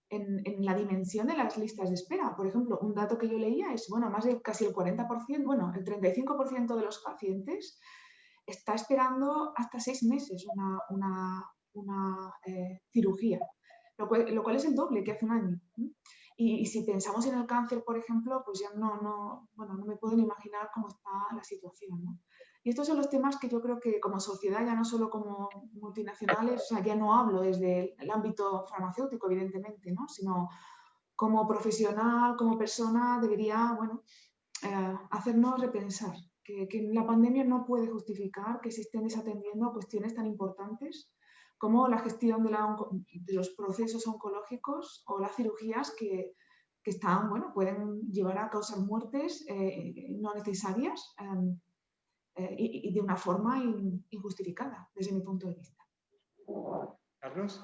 B: en la dimensión de las listas de espera. Por ejemplo, un dato que yo leía es, más de casi el 40%, el 35% de los pacientes está esperando hasta 6 meses una cirugía, lo cual es el doble que hace un año. Y si pensamos en el cáncer, por ejemplo, pues ya no me puedo ni imaginar cómo está la situación, ¿no? Y estos son los temas que yo creo que como sociedad, ya no solo como multinacionales, o sea, ya no hablo desde el ámbito farmacéutico, evidentemente, ¿no? Sino como profesional, como persona, debería, hacernos repensar que la pandemia no puede justificar que se estén desatendiendo cuestiones tan importantes como la gestión de los procesos oncológicos o las cirugías que están, bueno, pueden llevar a causar muertes no necesarias y de una forma injustificada, desde mi punto de vista.
A: Carlos.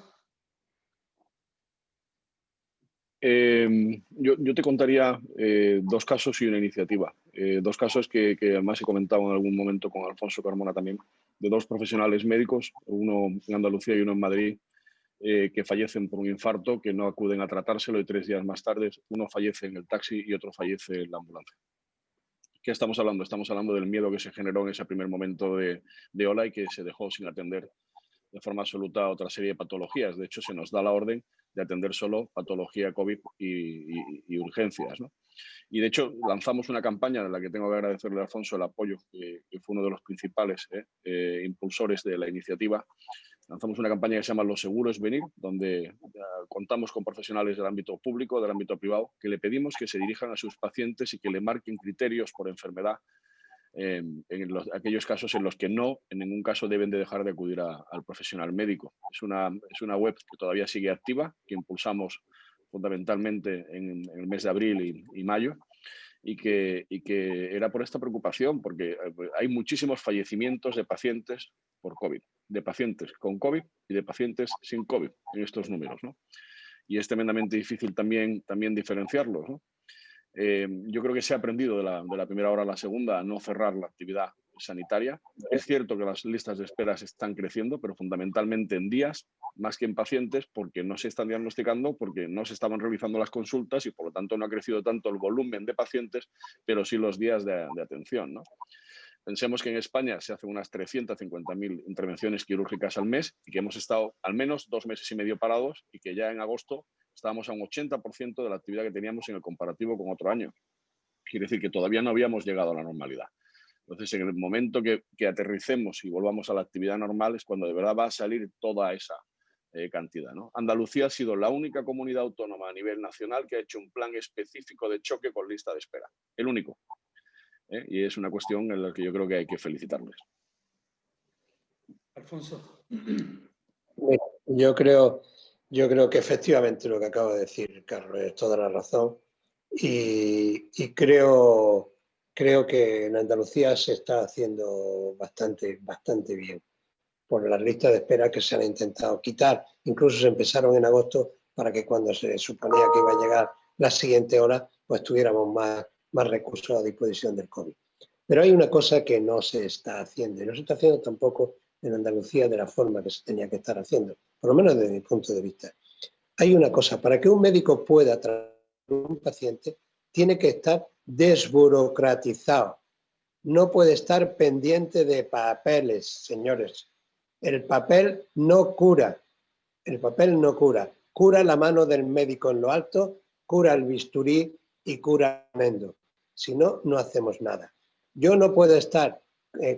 D: Yo te contaría dos casos y una iniciativa. Dos casos que además he comentado en algún momento con Alfonso Carmona también, de dos profesionales médicos, uno en Andalucía y uno en Madrid, que fallecen por un infarto, que no acuden a tratárselo y 3 días más tarde uno fallece en el taxi y otro fallece en la ambulancia. ¿Qué estamos hablando? Estamos hablando del miedo que se generó en ese primer momento de ola y que se dejó sin atender de forma absoluta a otra serie de patologías. De hecho, se nos da la orden de atender solo patología COVID y urgencias, ¿no? Y de hecho, lanzamos una campaña en la que tengo que agradecerle a Alfonso el apoyo, que fue uno de los principales impulsores de la iniciativa. Lanzamos una campaña que se llama Lo seguro es venir, donde contamos con profesionales del ámbito público, del ámbito privado, que le pedimos que se dirijan a sus pacientes y que le marquen criterios por enfermedad en aquellos casos en los que no, en ningún caso, deben de dejar de acudir al profesional médico. Es una web que todavía sigue activa, que impulsamos fundamentalmente en el mes de abril y mayo, y que era por esta preocupación, porque hay muchísimos fallecimientos de pacientes por COVID, de pacientes con COVID y de pacientes sin COVID en estos números, ¿no? Y es tremendamente difícil también diferenciarlos, ¿no? Yo creo que se ha aprendido de la primera hora a la segunda a no cerrar la actividad sanitaria. Es cierto que las listas de esperas están creciendo, pero fundamentalmente en días, más que en pacientes, porque no se están diagnosticando, porque no se estaban realizando las consultas y por lo tanto no ha crecido tanto el volumen de pacientes, pero sí los días de atención, ¿no? Pensemos que en España se hacen unas 350.000 intervenciones quirúrgicas al mes y que hemos estado al menos 2 meses y medio parados y que ya en agosto estábamos a un 80% de la actividad que teníamos en el comparativo con otro año. Quiere decir que todavía no habíamos llegado a la normalidad. Entonces, en el momento que aterricemos y volvamos a la actividad normal es cuando de verdad va a salir toda esa cantidad, ¿no? Andalucía ha sido la única comunidad autónoma a nivel nacional que ha hecho un plan específico de choque con lista de espera. El único. Y es una cuestión en la que yo creo que hay que felicitarles.
A: Alfonso.
C: Yo creo que efectivamente lo que acaba de decir Carlos es toda la razón y creo que en Andalucía se está haciendo bastante bien por las listas de espera que se han intentado quitar. Incluso se empezaron en agosto para que cuando se suponía que iba a llegar la siguiente hora, pues tuviéramos más recursos a disposición del COVID. Pero hay una cosa que no se está haciendo y no se está haciendo tampoco en Andalucía de la forma que se tenía que estar haciendo, por lo menos desde mi punto de vista. Hay una cosa, para que un médico pueda tratar a un paciente, tiene que estar desburocratizado. No puede estar pendiente de papeles, señores. El papel no cura. El papel no cura. Cura la mano del médico en lo alto, cura el bisturí y cura el mendo. Si no, no hacemos nada. Yo no puedo estar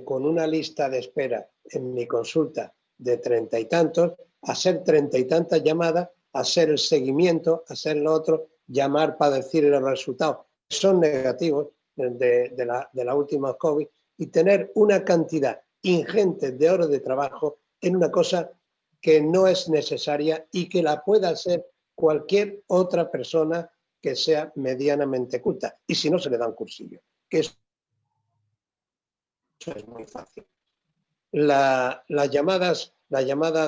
C: con una lista de espera en mi consulta de 30 y tantos, hacer 30 y tantas llamadas, hacer el seguimiento, hacer lo otro, llamar para decir los resultados que son negativos de la última COVID y tener una cantidad ingente de horas de trabajo en una cosa que no es necesaria y que la pueda hacer cualquier otra persona que sea medianamente culta. Y si no, se le da un cursillo, que eso es muy fácil. Las llamadas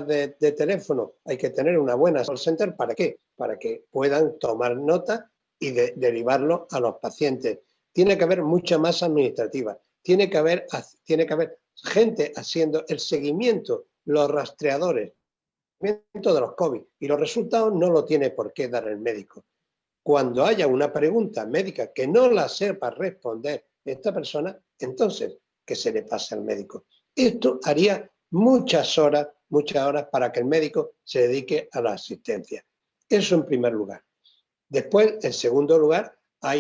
C: de teléfono, hay que tener una buena call center. ¿Para qué? Para que puedan tomar nota y derivarlo a los pacientes. Tiene que haber mucha masa administrativa. Tiene que haber gente haciendo el seguimiento, los rastreadores, el seguimiento de los COVID. Y los resultados no lo tiene por qué dar el médico. Cuando haya una pregunta médica que no la sepa responder esta persona, entonces que se le pase al médico. Esto haría muchas horas para que el médico se dedique a la asistencia. Eso en primer lugar. Después, en segundo lugar, ha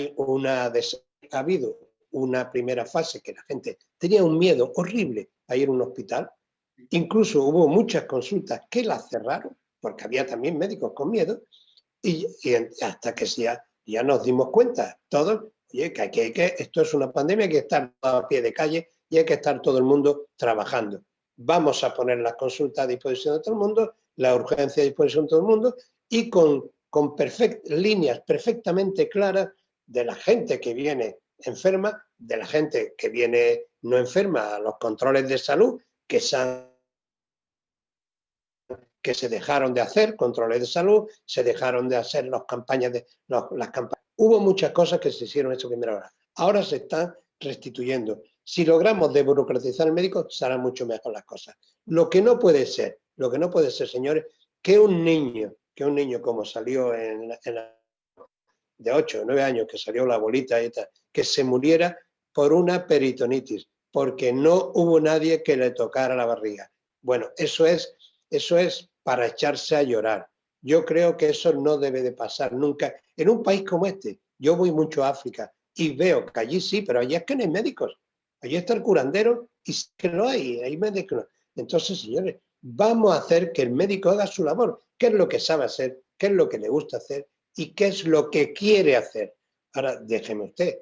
C: habido una primera fase que la gente tenía un miedo horrible a ir a un hospital. Incluso hubo muchas consultas que las cerraron, porque había también médicos con miedo, y hasta que ya nos dimos cuenta todos, Oye, esto es una pandemia, hay que estar a pie de calle y hay que estar todo el mundo trabajando. Vamos a poner las consultas a disposición de todo el mundo, la urgencia a disposición de todo el mundo y con líneas perfectamente claras de la gente que viene enferma, de la gente que viene no enferma, a los controles de salud que se dejaron de hacer, controles de salud, se dejaron de hacer las campañas. Hubo muchas cosas que se hicieron en esa primera hora. Ahora se están restituyendo. Si logramos desburocratizar el médico, serán mucho mejor las cosas. Lo que no puede ser, señores, que un niño como salió de 8 o 9 años, que salió la bolita y tal, que se muriera por una peritonitis, porque no hubo nadie que le tocara la barriga. Bueno, eso es para echarse a llorar. Yo creo que eso no debe de pasar nunca. En un país como este, yo voy mucho a África y veo que allí sí, pero allí es que no hay médicos. Allí está el curandero y sí que no hay médicos. Entonces, señores, vamos a hacer que el médico haga su labor. ¿Qué es lo que sabe hacer? ¿Qué es lo que le gusta hacer? ¿Y qué es lo que quiere hacer? Ahora, déjeme usted,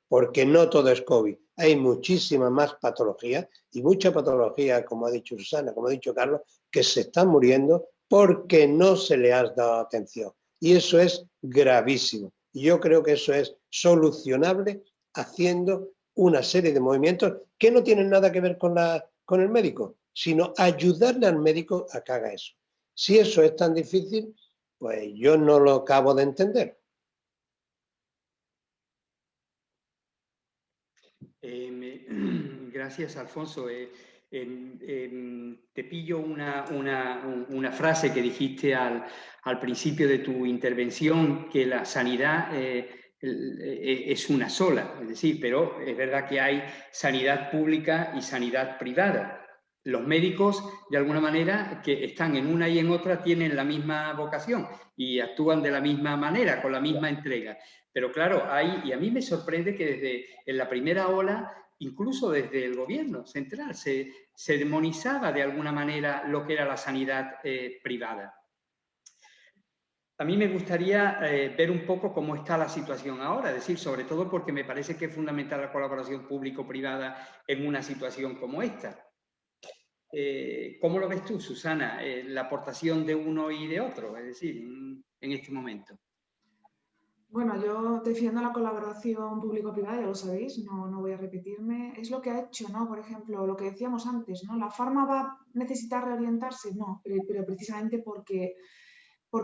C: porque no todo es COVID. Hay muchísimas más patologías y mucha patología, como ha dicho Susana, como ha dicho Carlos, que se están muriendo porque no se le ha dado atención. Y eso es gravísimo. Y yo creo que eso es solucionable haciendo una serie de movimientos que no tienen nada que ver con el médico, sino ayudarle al médico a que haga eso. Si eso es tan difícil, pues yo no lo acabo de entender.
A: Gracias, Alfonso. Te pillo una frase que dijiste al principio de tu intervención, que la sanidad es una sola, es decir, pero es verdad que hay sanidad pública y sanidad privada. Los médicos, de alguna manera, que están en una y en otra, tienen la misma vocación y actúan de la misma manera, con la misma entrega. Pero claro, y a mí me sorprende que desde en la primera ola, incluso desde el gobierno central, se demonizaba de alguna manera lo que era la sanidad privada. A mí me gustaría ver un poco cómo está la situación ahora, es decir, sobre todo porque me parece que es fundamental la colaboración público-privada en una situación como esta. ¿Cómo lo ves tú, Susana, la aportación de uno y de otro, es decir, en este momento?
B: Bueno, yo defiendo la colaboración público-privada, ya lo sabéis, no voy a repetirme. Es lo que ha hecho, ¿no? Por ejemplo, lo que decíamos antes, ¿no? ¿La farma va a necesitar reorientarse? No, pero precisamente porque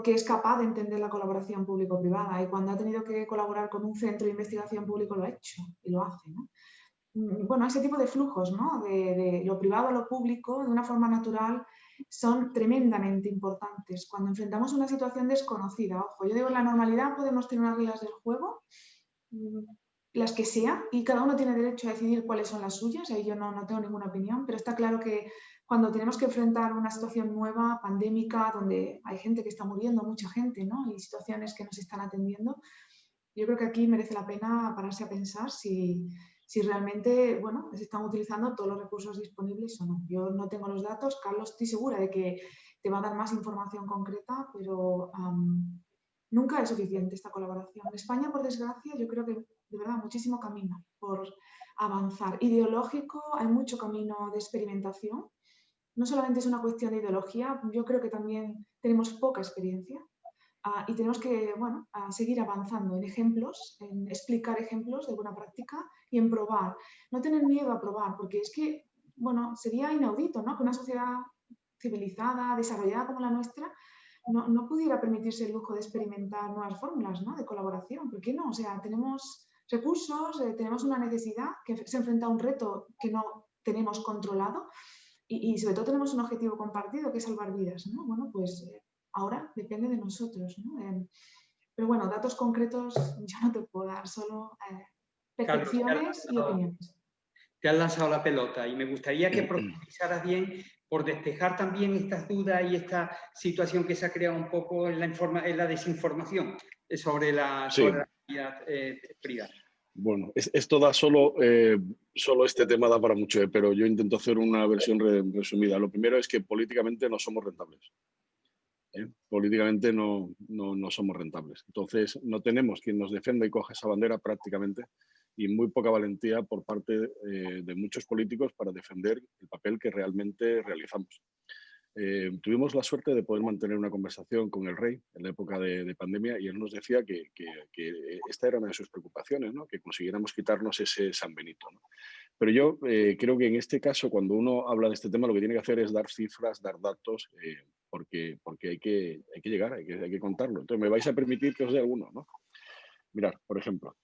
B: es capaz de entender la colaboración público-privada y cuando ha tenido que colaborar con un centro de investigación público lo ha hecho y lo hace, ¿no? Bueno, ese tipo de flujos, ¿no? De lo privado a lo público, de una forma natural, son tremendamente importantes. Cuando enfrentamos una situación desconocida, ojo, yo digo, en la normalidad podemos tener unas reglas del juego, las que sean, y cada uno tiene derecho a decidir cuáles son las suyas, ahí yo no tengo ninguna opinión, pero está claro que cuando tenemos que enfrentar una situación nueva, pandémica, donde hay gente que está muriendo, mucha gente, ¿no? Y situaciones que nos están atendiendo, yo creo que aquí merece la pena pararse a pensar si realmente, bueno, se están utilizando todos los recursos disponibles o no. Yo no tengo los datos, Carlos, estoy segura de que te va a dar más información concreta, pero nunca es suficiente esta colaboración. En España, por desgracia, yo creo que de verdad muchísimo camino por avanzar. Ideológico, hay mucho camino de experimentación. No solamente es una cuestión de ideología, yo creo que también tenemos poca experiencia. Y tenemos que seguir avanzando en ejemplos, en explicar ejemplos de buena práctica y en probar. No tener miedo a probar, porque es que sería inaudito, ¿no? Que una sociedad civilizada, desarrollada como la nuestra, no pudiera permitirse el lujo de experimentar nuevas fórmulas, ¿no? De colaboración. ¿Por qué no? O sea, tenemos recursos, tenemos una necesidad que se enfrenta a un reto que no tenemos controlado y sobre todo tenemos un objetivo compartido que es salvar vidas, ¿no? Bueno, pues ahora depende de nosotros, ¿no? Pero bueno, datos concretos yo no te puedo dar, solo percepciones y opiniones.
A: Te has lanzado la pelota y me gustaría que profundizaras bien por despejar también estas dudas y esta situación que se ha creado un poco en la desinformación sobre la sanidad privada.
D: Bueno, esto da solo este tema da para mucho, pero yo intento hacer una versión resumida. Lo primero es que políticamente no somos rentables. Políticamente no somos rentables. Entonces, no tenemos quien nos defienda y coja esa bandera prácticamente, y muy poca valentía por parte de muchos políticos para defender el papel que realmente realizamos. Tuvimos la suerte de poder mantener una conversación con el rey en la época de pandemia, y él nos decía que esta era una de sus preocupaciones, ¿no? Que consiguiéramos quitarnos ese San Benito, ¿no? Pero yo creo que en este caso, cuando uno habla de este tema, lo que tiene que hacer es dar cifras, dar datos, porque hay que llegar, hay que contarlo. Entonces, me vais a permitir que os dé alguno, ¿no? Mirad, por ejemplo,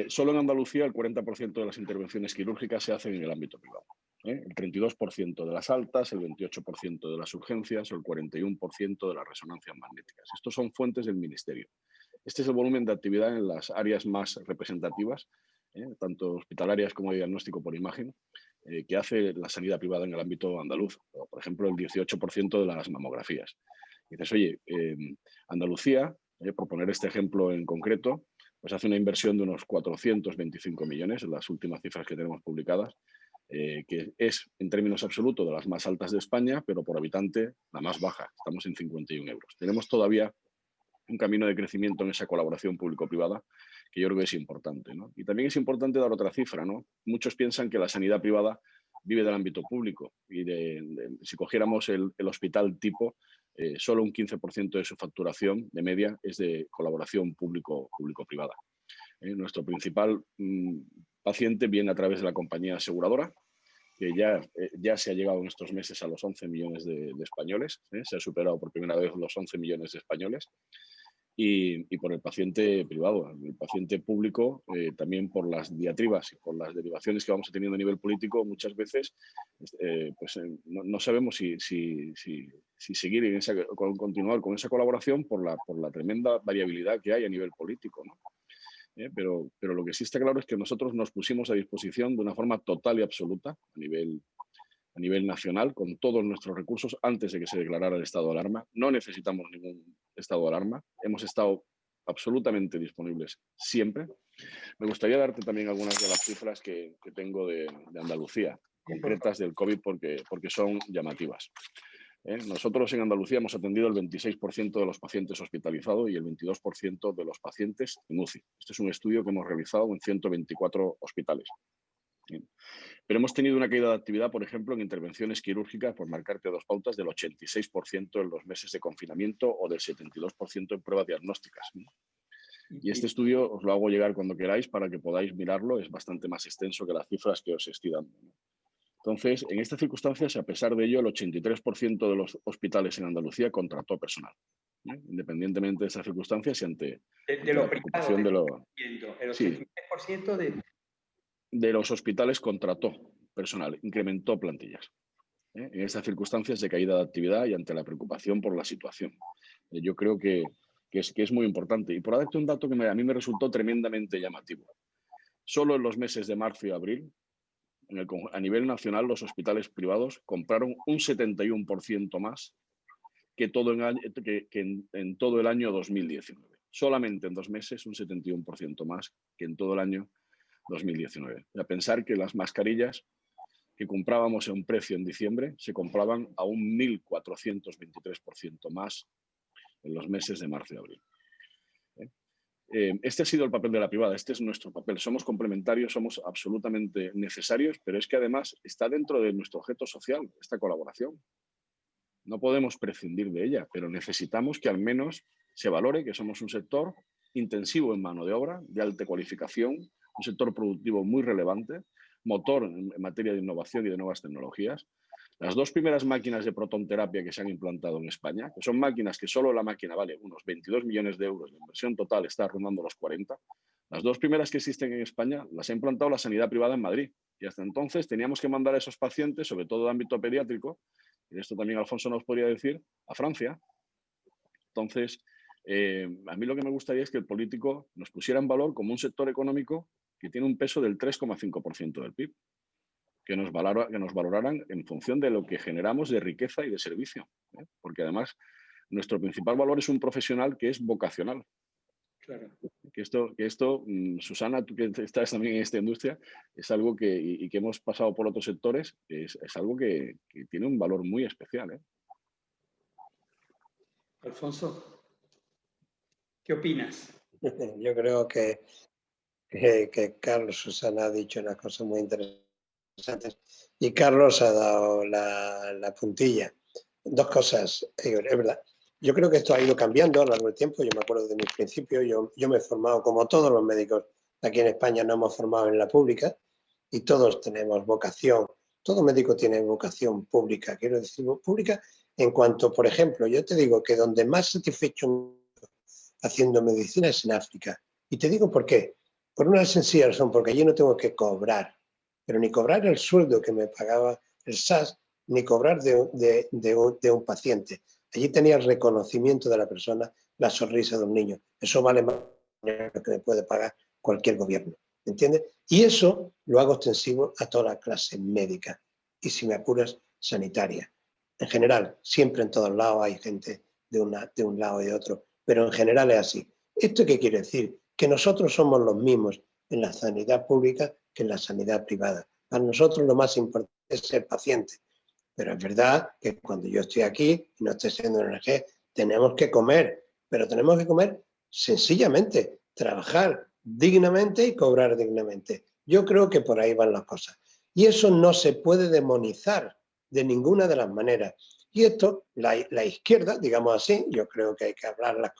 D: solo en Andalucía el 40% de las intervenciones quirúrgicas se hacen en el ámbito privado. El 32% de las altas, el 28% de las urgencias o el 41% de las resonancias magnéticas. Estos son fuentes del Ministerio. Este es el volumen de actividad en las áreas más representativas, tanto hospitalarias como de diagnóstico por imagen, que hace la sanidad privada en el ámbito andaluz. Por ejemplo, el 18% de las mamografías. Y dices, oye, Andalucía, por poner este ejemplo en concreto, pues hace una inversión de unos 425 millones, en las últimas cifras que tenemos publicadas, que es, en términos absolutos, de las más altas de España, pero por habitante la más baja. Estamos en 51 euros. Tenemos todavía un camino de crecimiento en esa colaboración público-privada que yo creo que es importante, ¿no? Y también es importante dar otra cifra, ¿no? Muchos piensan que la sanidad privada vive del ámbito público, y si cogiéramos el hospital tipo, solo un 15% de su facturación de media es de colaboración público-privada. Nuestro principal paciente viene a través de la compañía aseguradora, que ya se ha llegado en estos meses a los 11 millones de españoles, se ha superado por primera vez los 11 millones de españoles, y por el paciente privado. El paciente público, también por las diatribas y por las derivaciones que vamos teniendo a nivel político, muchas veces no sabemos si seguir continuar con esa colaboración por la tremenda variabilidad que hay a nivel político, ¿no? Pero lo que sí está claro es que nosotros nos pusimos a disposición de una forma total y absoluta a nivel nacional, con todos nuestros recursos, antes de que se declarara el estado de alarma. No necesitamos ningún estado de alarma. Hemos estado absolutamente disponibles siempre. Me gustaría darte también algunas de las cifras que tengo de Andalucía, concretas del COVID, porque son llamativas. Nosotros en Andalucía hemos atendido el 26% de los pacientes hospitalizados y el 22% de los pacientes en UCI. Este es un estudio que hemos realizado en 124 hospitales. Bien. Pero hemos tenido una caída de actividad, por ejemplo, en intervenciones quirúrgicas, por marcarte dos pautas, del 86% en los meses de confinamiento o del 72% en pruebas diagnósticas. Y este estudio os lo hago llegar cuando queráis para que podáis mirarlo. Es bastante más extenso que las cifras que os estoy dando. Entonces, en estas circunstancias, a pesar de ello, el 83% de los hospitales en Andalucía contrató personal, independientemente de esas circunstancias y ante la preocupación de lo...
A: El 83%
D: de los hospitales contrató personal, incrementó plantillas. En estas circunstancias de caída de actividad y ante la preocupación por la situación. Yo creo que es muy importante. Y por darte un dato que a mí me resultó tremendamente llamativo. Solo en los meses de marzo y abril, a nivel nacional, los hospitales privados compraron un 71% más que en todo el año 2019. Solamente en 2 meses, un 71% más que en todo el año 2019. A pensar que las mascarillas que comprábamos a un precio en diciembre se compraban a un 1.423% más en los meses de marzo y abril. Este ha sido el papel de la privada, este es nuestro papel. Somos complementarios, somos absolutamente necesarios, pero es que además está dentro de nuestro objeto social, esta colaboración. No podemos prescindir de ella, pero necesitamos que al menos se valore que somos un sector intensivo en mano de obra, de alta cualificación, un sector productivo muy relevante, motor en materia de innovación y de nuevas tecnologías. Las 2 primeras máquinas de protonterapia que se han implantado en España, que son máquinas que solo la máquina vale unos 22 millones de euros, la inversión total está rondando los 40, las 2 primeras que existen en España las ha implantado la sanidad privada en Madrid. Y hasta entonces teníamos que mandar a esos pacientes, sobre todo de ámbito pediátrico, y esto también Alfonso nos podría decir, a Francia. Entonces, a mí lo que me gustaría es que el político nos pusiera en valor como un sector económico que tiene un peso del 3,5% del PIB, que nos valoraran en función de lo que generamos de riqueza y de servicio, porque además nuestro principal valor es un profesional que es vocacional. Claro. Que esto, Susana, tú que estás también en esta industria, es algo que hemos pasado por otros sectores, es algo que tiene un valor muy especial.
A: Alfonso, ¿qué opinas?
C: Yo creo que Carlos Susana ha dicho una cosa muy interesante y Carlos ha dado la puntilla. Dos cosas, Igor, es verdad. Yo creo que esto ha ido cambiando a lo largo del tiempo. Yo me acuerdo de mis principios. Yo me he formado, como todos los médicos aquí en España, nos hemos formado en la pública y todos tenemos vocación. Todo médico tiene vocación pública. Quiero decir, pública en cuanto, por ejemplo, yo te digo que donde más satisfecho haciendo medicina es en África. Y te digo por qué. Por una sencilla razón, porque allí no tengo que cobrar, pero ni cobrar el sueldo que me pagaba el SAS, ni cobrar de un paciente. Allí tenía el reconocimiento de la persona, la sonrisa de un niño. Eso vale más de lo que me puede pagar cualquier gobierno. ¿Entiendes? Y eso lo hago extensivo a toda la clase médica y, si me apuras, sanitaria. En general, siempre en todos lados hay gente de un lado y de otro, pero en general es así. ¿Esto qué quiere decir? Que nosotros somos los mismos en la sanidad pública que en la sanidad privada. Para nosotros lo más importante es ser paciente. Pero es verdad que cuando yo estoy aquí y no estoy siendo ONG, tenemos que comer, pero tenemos que comer sencillamente, trabajar dignamente y cobrar dignamente. Yo creo que por ahí van las cosas. Y eso no se puede demonizar de ninguna de las maneras. Y esto, la izquierda, digamos así, yo creo que hay que hablar las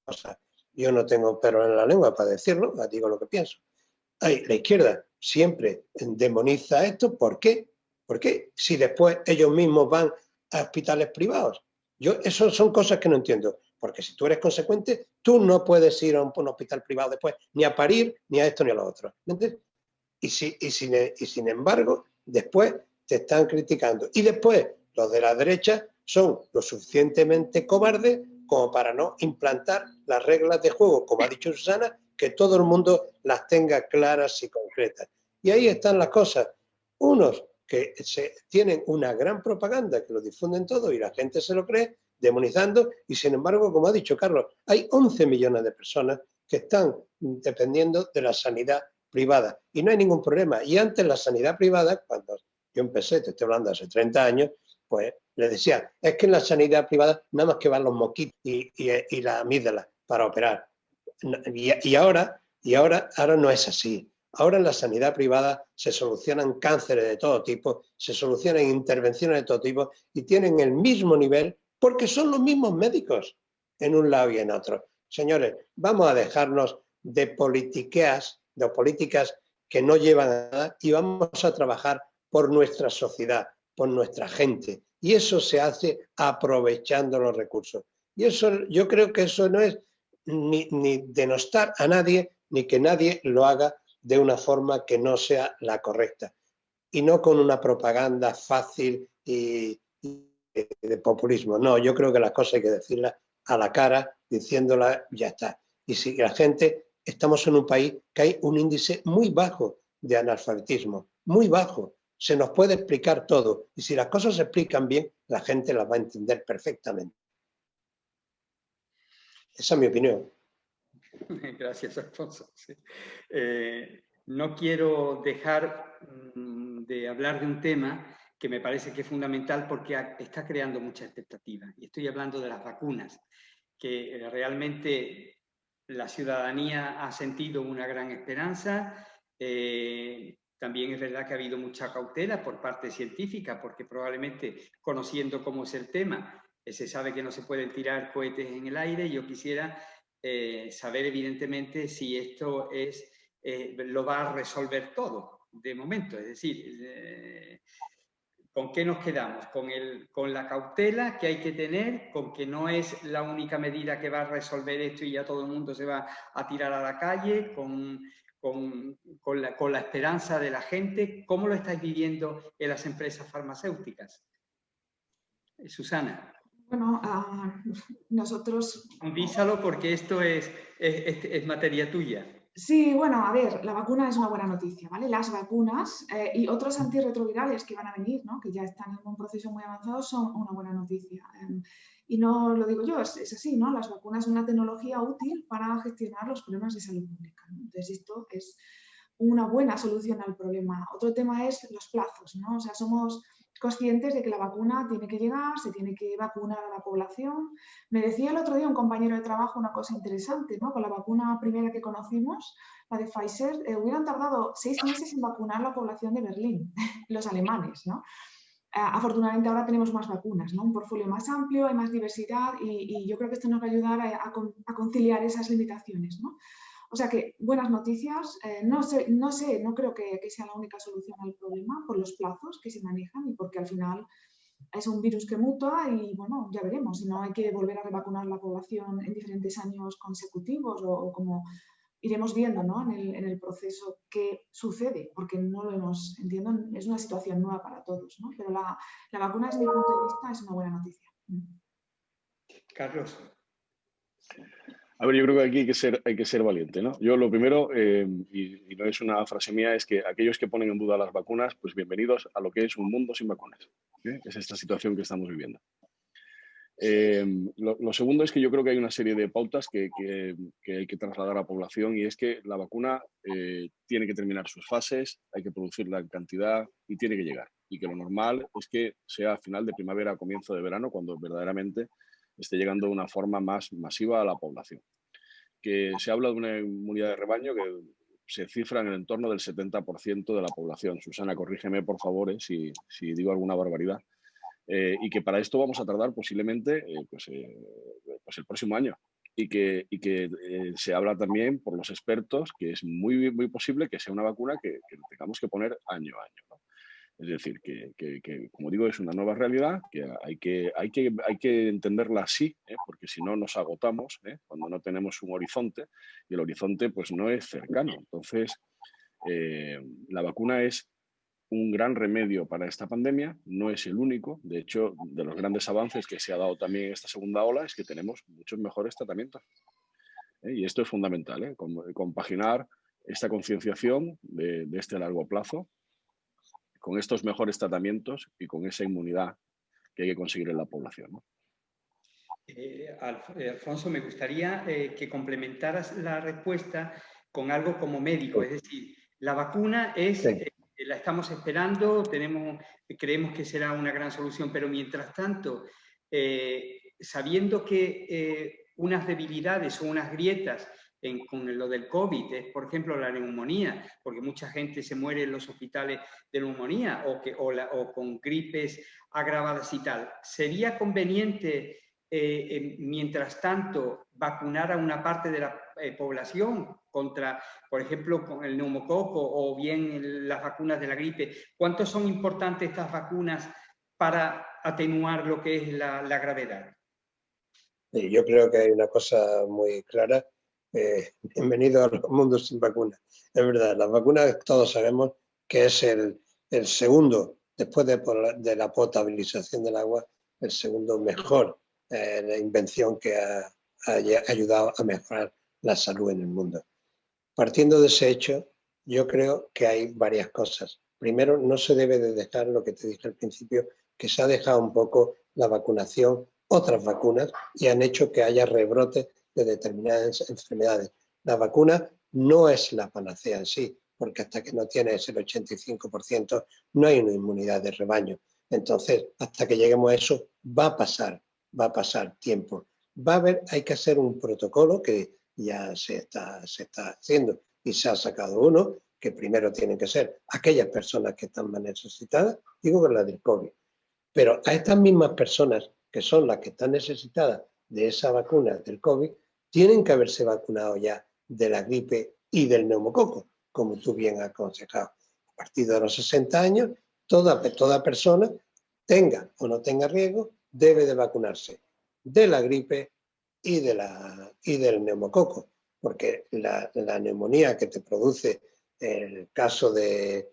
C: cosas. Yo no tengo pelo en la lengua para decirlo, digo lo que pienso. La izquierda siempre demoniza esto. ¿Por qué? Porque si después ellos mismos van a hospitales privados. Eso son cosas que no entiendo. Porque si tú eres consecuente, tú no puedes ir a un hospital privado después, ni a parir, ni a esto, ni a lo otro. ¿Entiendes? Y sin embargo, después te están criticando. Y después, los de la derecha son lo suficientemente cobardes como para no implantar las reglas de juego, como ha dicho Susana, que todo el mundo las tenga claras y concretas. Y ahí están las cosas. Unos que tienen una gran propaganda, que lo difunden todo y la gente se lo cree, demonizando, y sin embargo, como ha dicho Carlos, hay 11 millones de personas que están dependiendo de la sanidad privada y no hay ningún problema. Y antes la sanidad privada, cuando yo empecé, te estoy hablando hace 30 años, pues le decía, es que en la sanidad privada nada más que van los mosquitos y la amígdala para operar. Y ahora no es así. Ahora en la sanidad privada se solucionan cánceres de todo tipo, se solucionan intervenciones de todo tipo y tienen el mismo nivel porque son los mismos médicos en un lado y en otro. Señores, vamos a dejarnos de politiqueas, de políticas que no llevan a nada y vamos a trabajar por nuestra sociedad, por nuestra gente. Y eso se hace aprovechando los recursos. Y eso, yo creo que eso no es ni denostar a nadie, ni que nadie lo haga de una forma que no sea la correcta. Y no con una propaganda fácil y de populismo. No, yo creo que las cosas hay que decirlas a la cara, diciéndolas, ya está. Y si la gente, estamos en un país que hay un índice muy bajo de analfabetismo, muy bajo. Se nos puede explicar todo. Y si las cosas se explican bien, la gente las va a entender perfectamente. Esa es mi opinión.
A: Gracias, Alfonso. Sí. No quiero dejar de hablar de un tema que me parece que es fundamental porque está creando mucha expectativa. Y estoy hablando de las vacunas, que realmente la ciudadanía ha sentido una gran esperanza. También es verdad que ha habido mucha cautela por parte científica, porque probablemente conociendo cómo es el tema, se sabe que no se pueden tirar cohetes en el aire. Yo quisiera saber evidentemente si esto lo va a resolver todo de momento. Es decir, ¿con qué nos quedamos? ¿Con la cautela que hay que tener? ¿Con que no es la única medida que va a resolver esto y ya todo el mundo se va a tirar a la calle? ¿Con la esperanza de la gente? ¿Cómo lo estáis viviendo en las empresas farmacéuticas? Susana.
B: Bueno, nosotros...
A: Avísalo porque esto es materia tuya.
B: Sí, bueno, a ver, la vacuna es una buena noticia, ¿vale? Las vacunas y otros antirretrovirales que van a venir, ¿no? Que ya están en un proceso muy avanzado, son una buena noticia. Y no lo digo yo, es así, ¿no? Las vacunas son una tecnología útil para gestionar los problemas de salud pública, ¿no? Entonces, esto es una buena solución al problema. Otro tema es los plazos, ¿no? O sea, somos conscientes de que la vacuna tiene que llegar, se tiene que vacunar a la población. Me decía el otro día un compañero de trabajo una cosa interesante, ¿no? Con la vacuna primera que conocimos, la de Pfizer, hubieran tardado 6 meses en vacunar la población de Berlín, los alemanes, ¿no? Afortunadamente ahora tenemos más vacunas, ¿no? Un portfolio más amplio, hay más diversidad y yo creo que esto nos va a ayudar a conciliar esas limitaciones, ¿no? O sea que buenas noticias. No creo que sea la única solución al problema por los plazos que se manejan y porque al final es un virus que muta y bueno, ya veremos si no hay que volver a revacunar la población en diferentes años consecutivos o como iremos viendo, ¿no? en el proceso qué sucede, porque no lo hemos, entiendo, es una situación nueva para todos, ¿no? Pero la vacuna, desde mi punto de vista, es una buena noticia.
A: Carlos.
D: A ver, yo creo que aquí hay que ser valiente, ¿no? Yo lo primero, y no es una frase mía, es que aquellos que ponen en duda las vacunas, pues bienvenidos a lo que es un mundo sin vacunas, ¿eh? Es esta situación que estamos viviendo. Lo segundo es que yo creo que hay una serie de pautas que hay que trasladar a la población y es que la vacuna tiene que terminar sus fases, hay que producirla en cantidad y tiene que llegar. Y que lo normal es que sea a final de primavera, a comienzo de verano, cuando verdaderamente esté llegando de una forma más masiva a la población. Que se habla de una inmunidad de rebaño que se cifra en el entorno del 70% de la población. Susana, corrígeme por favor si digo alguna barbaridad. Y que para esto vamos a tardar posiblemente pues el próximo año. Y que se habla también por los expertos que es muy, muy posible que sea una vacuna que tengamos que poner año a año, ¿no? Es decir, que, como digo, es una nueva realidad que hay que entenderla así, porque si no nos agotamos cuando no tenemos un horizonte y el horizonte pues no es cercano. Entonces, la vacuna es un gran remedio para esta pandemia, no es el único. De hecho, de los grandes avances que se ha dado también en esta segunda ola es que tenemos muchos mejores tratamientos. Y esto es fundamental, compaginar esta concienciación de este largo plazo con estos mejores tratamientos y con esa inmunidad que hay que conseguir en la población, ¿no?
A: Alfonso, me gustaría que complementaras la respuesta con algo como médico, es decir, la vacuna es...
C: Sí.
A: La estamos esperando, creemos que será una gran solución, pero mientras tanto, sabiendo que unas debilidades o unas grietas con lo del COVID, por ejemplo, la neumonía, porque mucha gente se muere en los hospitales de neumonía o con gripes agravadas y tal, ¿sería conveniente, mientras tanto, vacunar a una parte de la población contra, por ejemplo, con el neumococo o bien las vacunas de la gripe? ¿Cuánto son importantes estas vacunas para atenuar lo que es la gravedad?
C: Y yo creo que hay una cosa muy clara. Bienvenido a los mundos sin vacunas. Es verdad, las vacunas todos sabemos que es el segundo, después de la potabilización del agua, el segundo mejor la invención que ha ayudado a mejorar la salud en el mundo. Partiendo de ese hecho, yo creo que hay varias cosas. Primero, no se debe de dejar lo que te dije al principio, que se ha dejado un poco la vacunación, otras vacunas, y han hecho que haya rebrotes de determinadas enfermedades. La vacuna no es la panacea en sí, porque hasta que no tienes el 85% no hay una inmunidad de rebaño. Entonces, hasta que lleguemos a eso, va a pasar tiempo. Hay que hacer un protocolo que ya se está haciendo y se ha sacado uno, que primero tienen que ser aquellas personas que están más necesitadas, digo que la del COVID. Pero a estas mismas personas, que son las que están necesitadas de esa vacuna del COVID, tienen que haberse vacunado ya de la gripe y del neumococo, como tú bien has aconsejado. A partir de los 60 años, toda persona, tenga o no tenga riesgo, debe de vacunarse de la gripe y del neumococo, porque la neumonía que te produce el caso del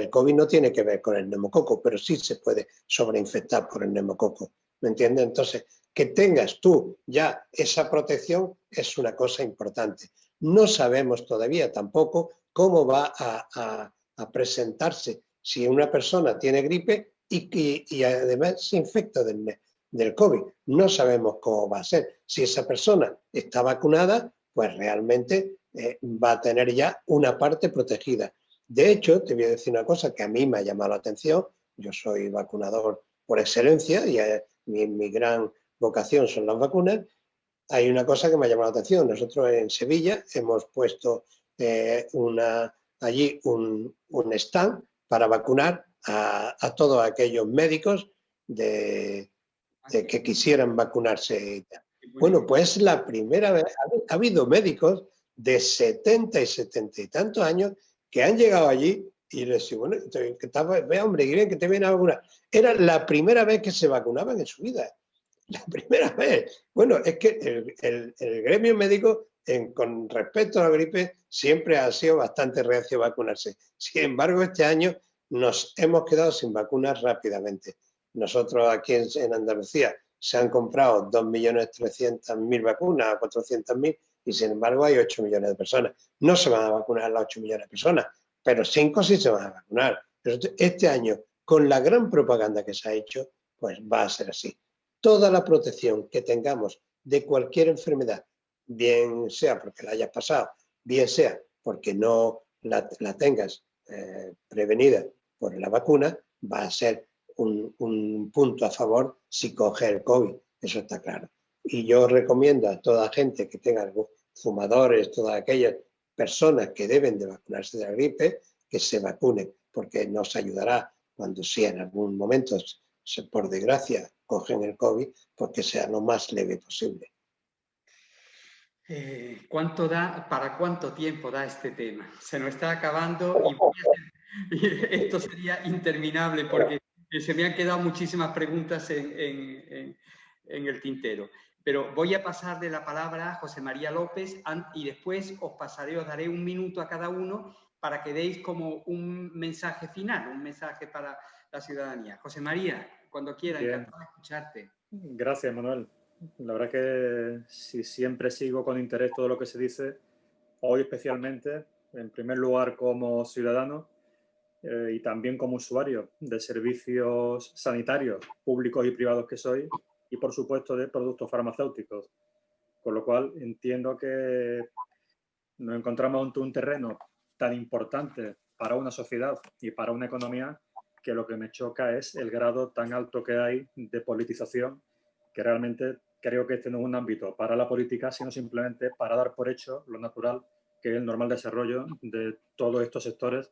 C: COVID no tiene que ver con el neumococo, pero sí se puede sobreinfectar por el neumococo, ¿me entiendes? Entonces, que tengas tú ya esa protección es una cosa importante. No sabemos todavía tampoco cómo va a presentarse si una persona tiene gripe y además se infecta del COVID. No sabemos cómo va a ser. Si esa persona está vacunada, pues realmente va a tener ya una parte protegida. De hecho, te voy a decir una cosa que a mí me ha llamado la atención, yo soy vacunador por excelencia y mi gran vocación son las vacunas. Hay una cosa que me ha llamado la atención. Nosotros en Sevilla hemos puesto allí un stand para vacunar a todos aquellos médicos que quisieran vacunarse. Bueno, pues la primera vez, ha habido médicos de 70 y 70 y tantos años que han llegado allí y les digo, bueno, vea hombre, que bien que te vienen a vacunar. Era la primera vez que se vacunaban en su vida. La primera vez. Bueno, es que el gremio médico, con respecto a la gripe, siempre ha sido bastante reacio a vacunarse. Sin embargo, este año nos hemos quedado sin vacunas rápidamente. Nosotros aquí en Andalucía se han comprado 2.300.000 vacunas, 400.000, y sin embargo hay 8 millones de personas. No se van a vacunar las 8 millones de personas, pero 5 sí se van a vacunar. Este año, con la gran propaganda que se ha hecho, pues va a ser así. Toda la protección que tengamos de cualquier enfermedad, bien sea porque la hayas pasado, bien sea porque no la tengas prevenida por la vacuna, va a ser un punto a favor si coge el COVID, eso está claro. Y yo recomiendo a toda gente que tenga fumadores, todas aquellas personas que deben de vacunarse de la gripe, que se vacunen, porque nos ayudará cuando sí en algún momento, por desgracia, cogen el COVID, porque sea lo más leve posible.
A: ¿Cuánto da, para cuánto tiempo da este tema? Se nos está acabando y esto sería interminable porque se me han quedado muchísimas preguntas en el tintero. Pero voy a pasarle la palabra a José María López y después os daré un minuto a cada uno para que deis como un mensaje final, un mensaje para la ciudadanía. José María, cuando quiera, encantado de escucharte.
E: Gracias, Manuel. La verdad que si siempre sigo con interés todo lo que se dice, hoy especialmente, en primer lugar como ciudadano y también como usuario de servicios sanitarios públicos y privados que soy, y por supuesto de productos farmacéuticos. Con lo cual entiendo que nos encontramos ante un terreno tan importante para una sociedad y para una economía que lo que me choca es el grado tan alto que hay de politización, que realmente creo que este no es un ámbito para la política, sino simplemente para dar por hecho lo natural, que es el normal desarrollo de todos estos sectores,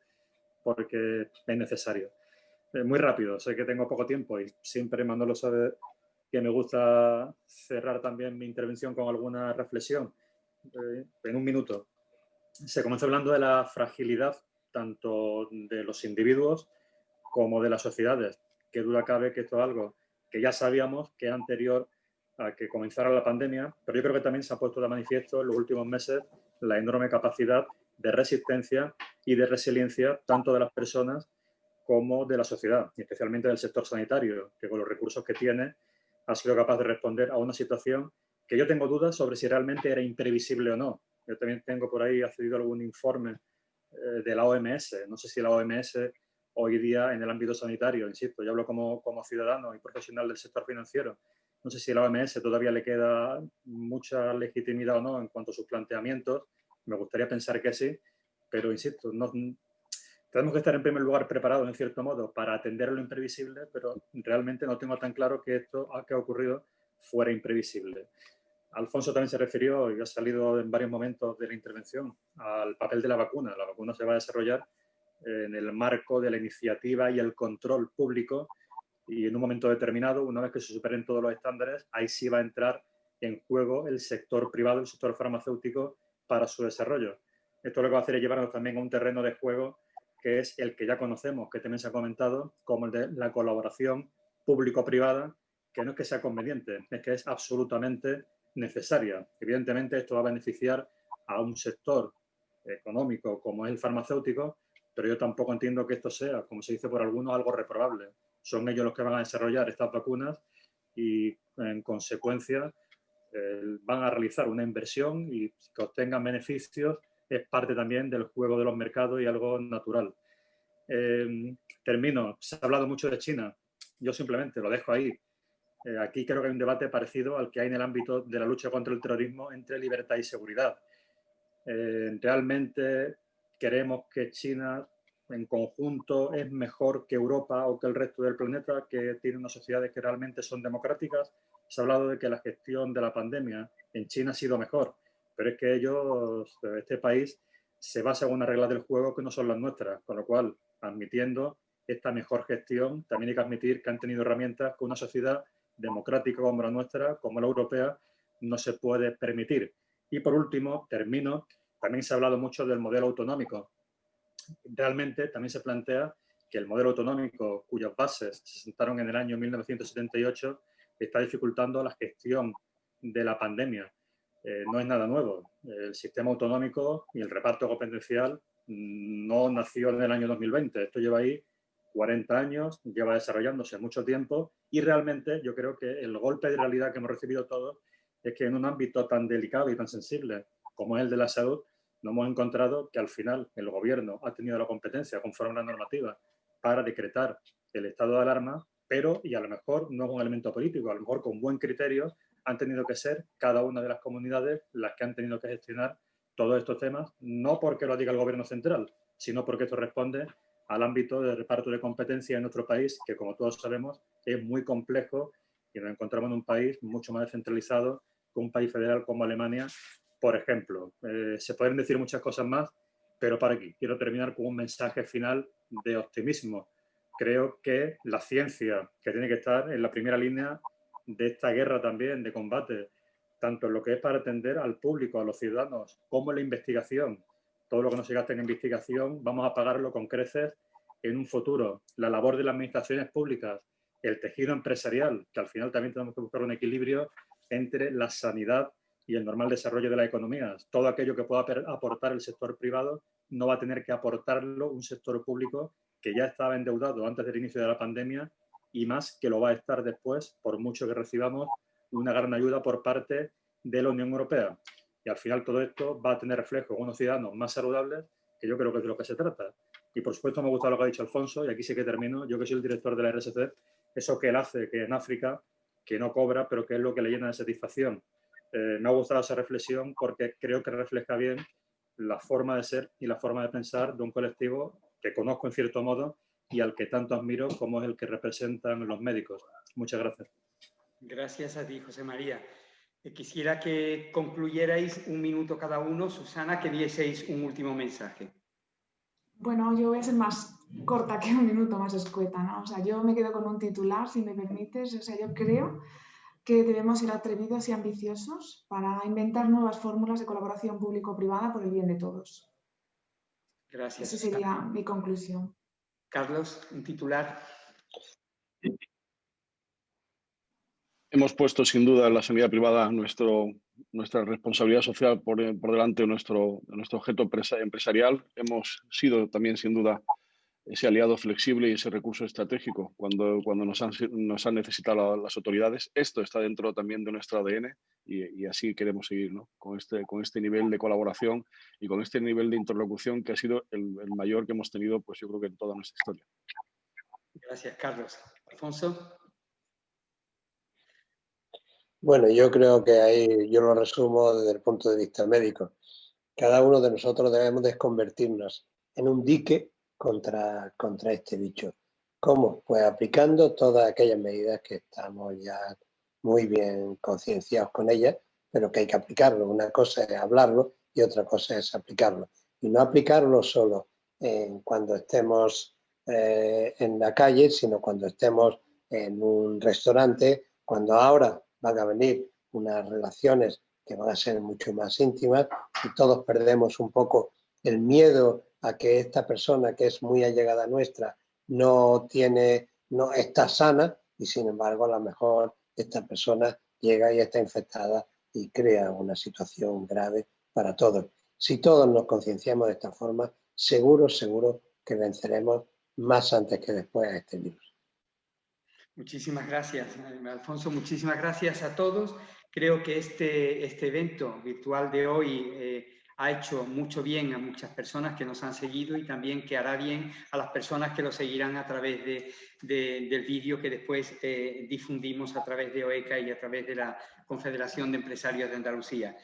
E: porque es necesario. Muy rápido, sé que tengo poco tiempo y siempre Manolo sabe que me gusta cerrar también mi intervención con alguna reflexión. En un minuto. Se comenzó hablando de la fragilidad tanto de los individuos como de las sociedades. Qué duda cabe que esto es algo que ya sabíamos, que es anterior a que comenzara la pandemia, pero yo creo que también se ha puesto de manifiesto en los últimos meses la enorme capacidad de resistencia y de resiliencia tanto de las personas como de la sociedad, y especialmente del sector sanitario, que con los recursos que tiene ha sido capaz de responder a una situación que yo tengo dudas sobre si realmente era imprevisible o no. Yo también tengo por ahí accedido a algún informe de la OMS. No sé si la OMS hoy día en el ámbito sanitario, insisto, yo hablo como ciudadano y profesional del sector financiero, no sé si a la OMS todavía le queda mucha legitimidad o no en cuanto a sus planteamientos. Me gustaría pensar que sí, pero insisto, no, tenemos que estar en primer lugar preparados, en cierto modo, para atender lo imprevisible, pero realmente no tengo tan claro que esto que ha ocurrido fuera imprevisible. Alfonso también se refirió, y ha salido en varios momentos de la intervención, al papel de la vacuna. La vacuna se va a desarrollar en el marco de la iniciativa y el control público, y en un momento determinado, una vez que se superen todos los estándares, ahí sí va a entrar en juego el sector privado, el sector farmacéutico, para su desarrollo. Esto lo que va a hacer es llevarnos también a un terreno de juego que es el que ya conocemos, que también se ha comentado, como el de la colaboración público-privada, que no es que sea conveniente, es que es absolutamente necesaria. Evidentemente, esto va a beneficiar a un sector económico como es el farmacéutico, pero yo tampoco entiendo que esto sea, como se dice por algunos, algo reprobable. Son ellos los que van a desarrollar estas vacunas y, en consecuencia, van a realizar una inversión y que obtengan beneficios es parte también del juego de los mercados y algo natural. Termino. Se ha hablado mucho de China. Yo simplemente lo dejo ahí. Aquí creo que hay un debate parecido al que hay en el ámbito de la lucha contra el terrorismo entre libertad y seguridad. Realmente queremos que China en conjunto es mejor que Europa o que el resto del planeta, que tiene unas sociedades que realmente son democráticas. Se ha hablado de que la gestión de la pandemia en China ha sido mejor, pero es que ellos, este país, se basa en unas reglas del juego que no son las nuestras, con lo cual, admitiendo esta mejor gestión, también hay que admitir que han tenido herramientas que una sociedad democrática como la nuestra, como la europea, no se puede permitir. Y por último, termino, también se ha hablado mucho del modelo autonómico. Realmente también se plantea que el modelo autonómico, cuyas bases se sentaron en el año 1978, está dificultando la gestión de la pandemia. No es nada nuevo. El sistema autonómico y el reparto competencial no nació en el año 2020. Esto lleva ahí 40 años, lleva desarrollándose mucho tiempo y realmente yo creo que el golpe de realidad que hemos recibido todos es que en un ámbito tan delicado y tan sensible como es el de la salud, nos hemos encontrado que al final el gobierno ha tenido la competencia conforme a la normativa para decretar el estado de alarma, pero, y a lo mejor no es un elemento político, a lo mejor con buen criterio, han tenido que ser cada una de las comunidades las que han tenido que gestionar todos estos temas, no porque lo diga el gobierno central, sino porque esto responde al ámbito de reparto de competencia en nuestro país, que como todos sabemos es muy complejo y nos encontramos en un país mucho más descentralizado que un país federal como Alemania, por ejemplo. Se pueden decir muchas cosas más, pero para aquí quiero terminar con un mensaje final de optimismo. Creo que la ciencia, que tiene que estar en la primera línea de esta guerra también, de combate, tanto en lo que es para atender al público, a los ciudadanos, como en la investigación. Todo lo que no se gaste en investigación vamos a pagarlo con creces en un futuro. La labor de las administraciones públicas, el tejido empresarial, que al final también tenemos que buscar un equilibrio entre la sanidad y el normal desarrollo de las economías. Todo aquello que pueda aportar el sector privado no va a tener que aportarlo un sector público que ya estaba endeudado antes del inicio de la pandemia y más que lo va a estar después, por mucho que recibamos una gran ayuda por parte de la Unión Europea. Y al final todo esto va a tener reflejo en unos ciudadanos más saludables, que yo creo que es de lo que se trata. Y por supuesto me ha gustado lo que ha dicho Alfonso, y aquí sí que termino, yo que soy el director de la RSC, eso que él hace, que en África, que no cobra, pero que es lo que le llena de satisfacción. Me ha gustado esa reflexión porque creo que refleja bien la forma de ser y la forma de pensar de un colectivo que conozco en cierto modo y al que tanto admiro como es el que representan los médicos. Muchas gracias.
A: Gracias a ti, José María. Quisiera que concluyerais un minuto cada uno. Susana, que dieseis un último mensaje.
B: Bueno, yo voy a ser más corta que un minuto, más escueta, ¿no? O sea, yo me quedo con un titular, si me permites. O sea, yo creo que debemos ser atrevidos y ambiciosos para inventar nuevas fórmulas de colaboración público-privada por el bien de todos.
A: Gracias.
B: Esa sería mi conclusión.
A: Carlos, un titular.
D: Hemos puesto sin duda en la sanidad privada nuestra responsabilidad social por delante de nuestro objeto empresarial. Hemos sido también sin duda ese aliado flexible y ese recurso estratégico cuando nos han necesitado las autoridades. Esto está dentro también de nuestro ADN y así queremos seguir, ¿no? Con este nivel de colaboración y con este nivel de interlocución que ha sido el mayor que hemos tenido, pues yo creo que en toda nuestra historia.
A: Gracias, Carlos. Alfonso.
C: Bueno, yo creo que ahí yo lo resumo desde el punto de vista médico. Cada uno de nosotros debemos de convertirnos en un dique contra este bicho. ¿Cómo? Pues aplicando todas aquellas medidas que estamos ya muy bien concienciados con ellas, pero que hay que aplicarlo. Una cosa es hablarlo y otra cosa es aplicarlo. Y no aplicarlo solo cuando estemos en la calle, sino cuando estemos en un restaurante, cuando ahora van a venir unas relaciones que van a ser mucho más íntimas y todos perdemos un poco el miedo a que esta persona que es muy allegada a nuestra no está sana y sin embargo a lo mejor esta persona llega y está infectada y crea una situación grave para todos. Si todos nos concienciamos de esta forma, seguro que venceremos más antes que después a este virus.
A: Muchísimas gracias, Alfonso. Muchísimas gracias a todos. Creo que este evento virtual de hoy ha hecho mucho bien a muchas personas que nos han seguido y también que hará bien a las personas que lo seguirán a través del vídeo que después difundimos a través de OECA y a través de la Confederación de Empresarios de Andalucía.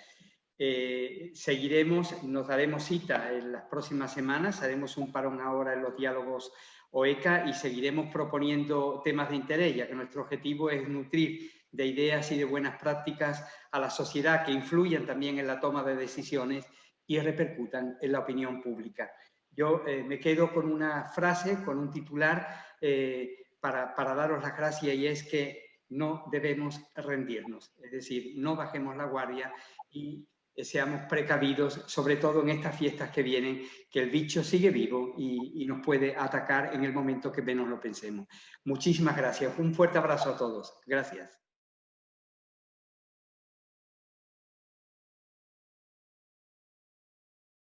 A: Seguiremos, nos daremos cita en las próximas semanas, haremos un parón ahora en los diálogos OECA y seguiremos proponiendo temas de interés, ya que nuestro objetivo es nutrir de ideas y de buenas prácticas a la sociedad que influyan también en la toma de decisiones y repercutan en la opinión pública. Yo me quedo con una frase, con un titular para daros las gracias, y es que no debemos rendirnos, es decir, no bajemos la guardia y seamos precavidos, sobre todo en estas fiestas que vienen, que el bicho sigue vivo y nos puede atacar en el momento que menos lo pensemos. Muchísimas gracias. Un fuerte abrazo a todos. Gracias.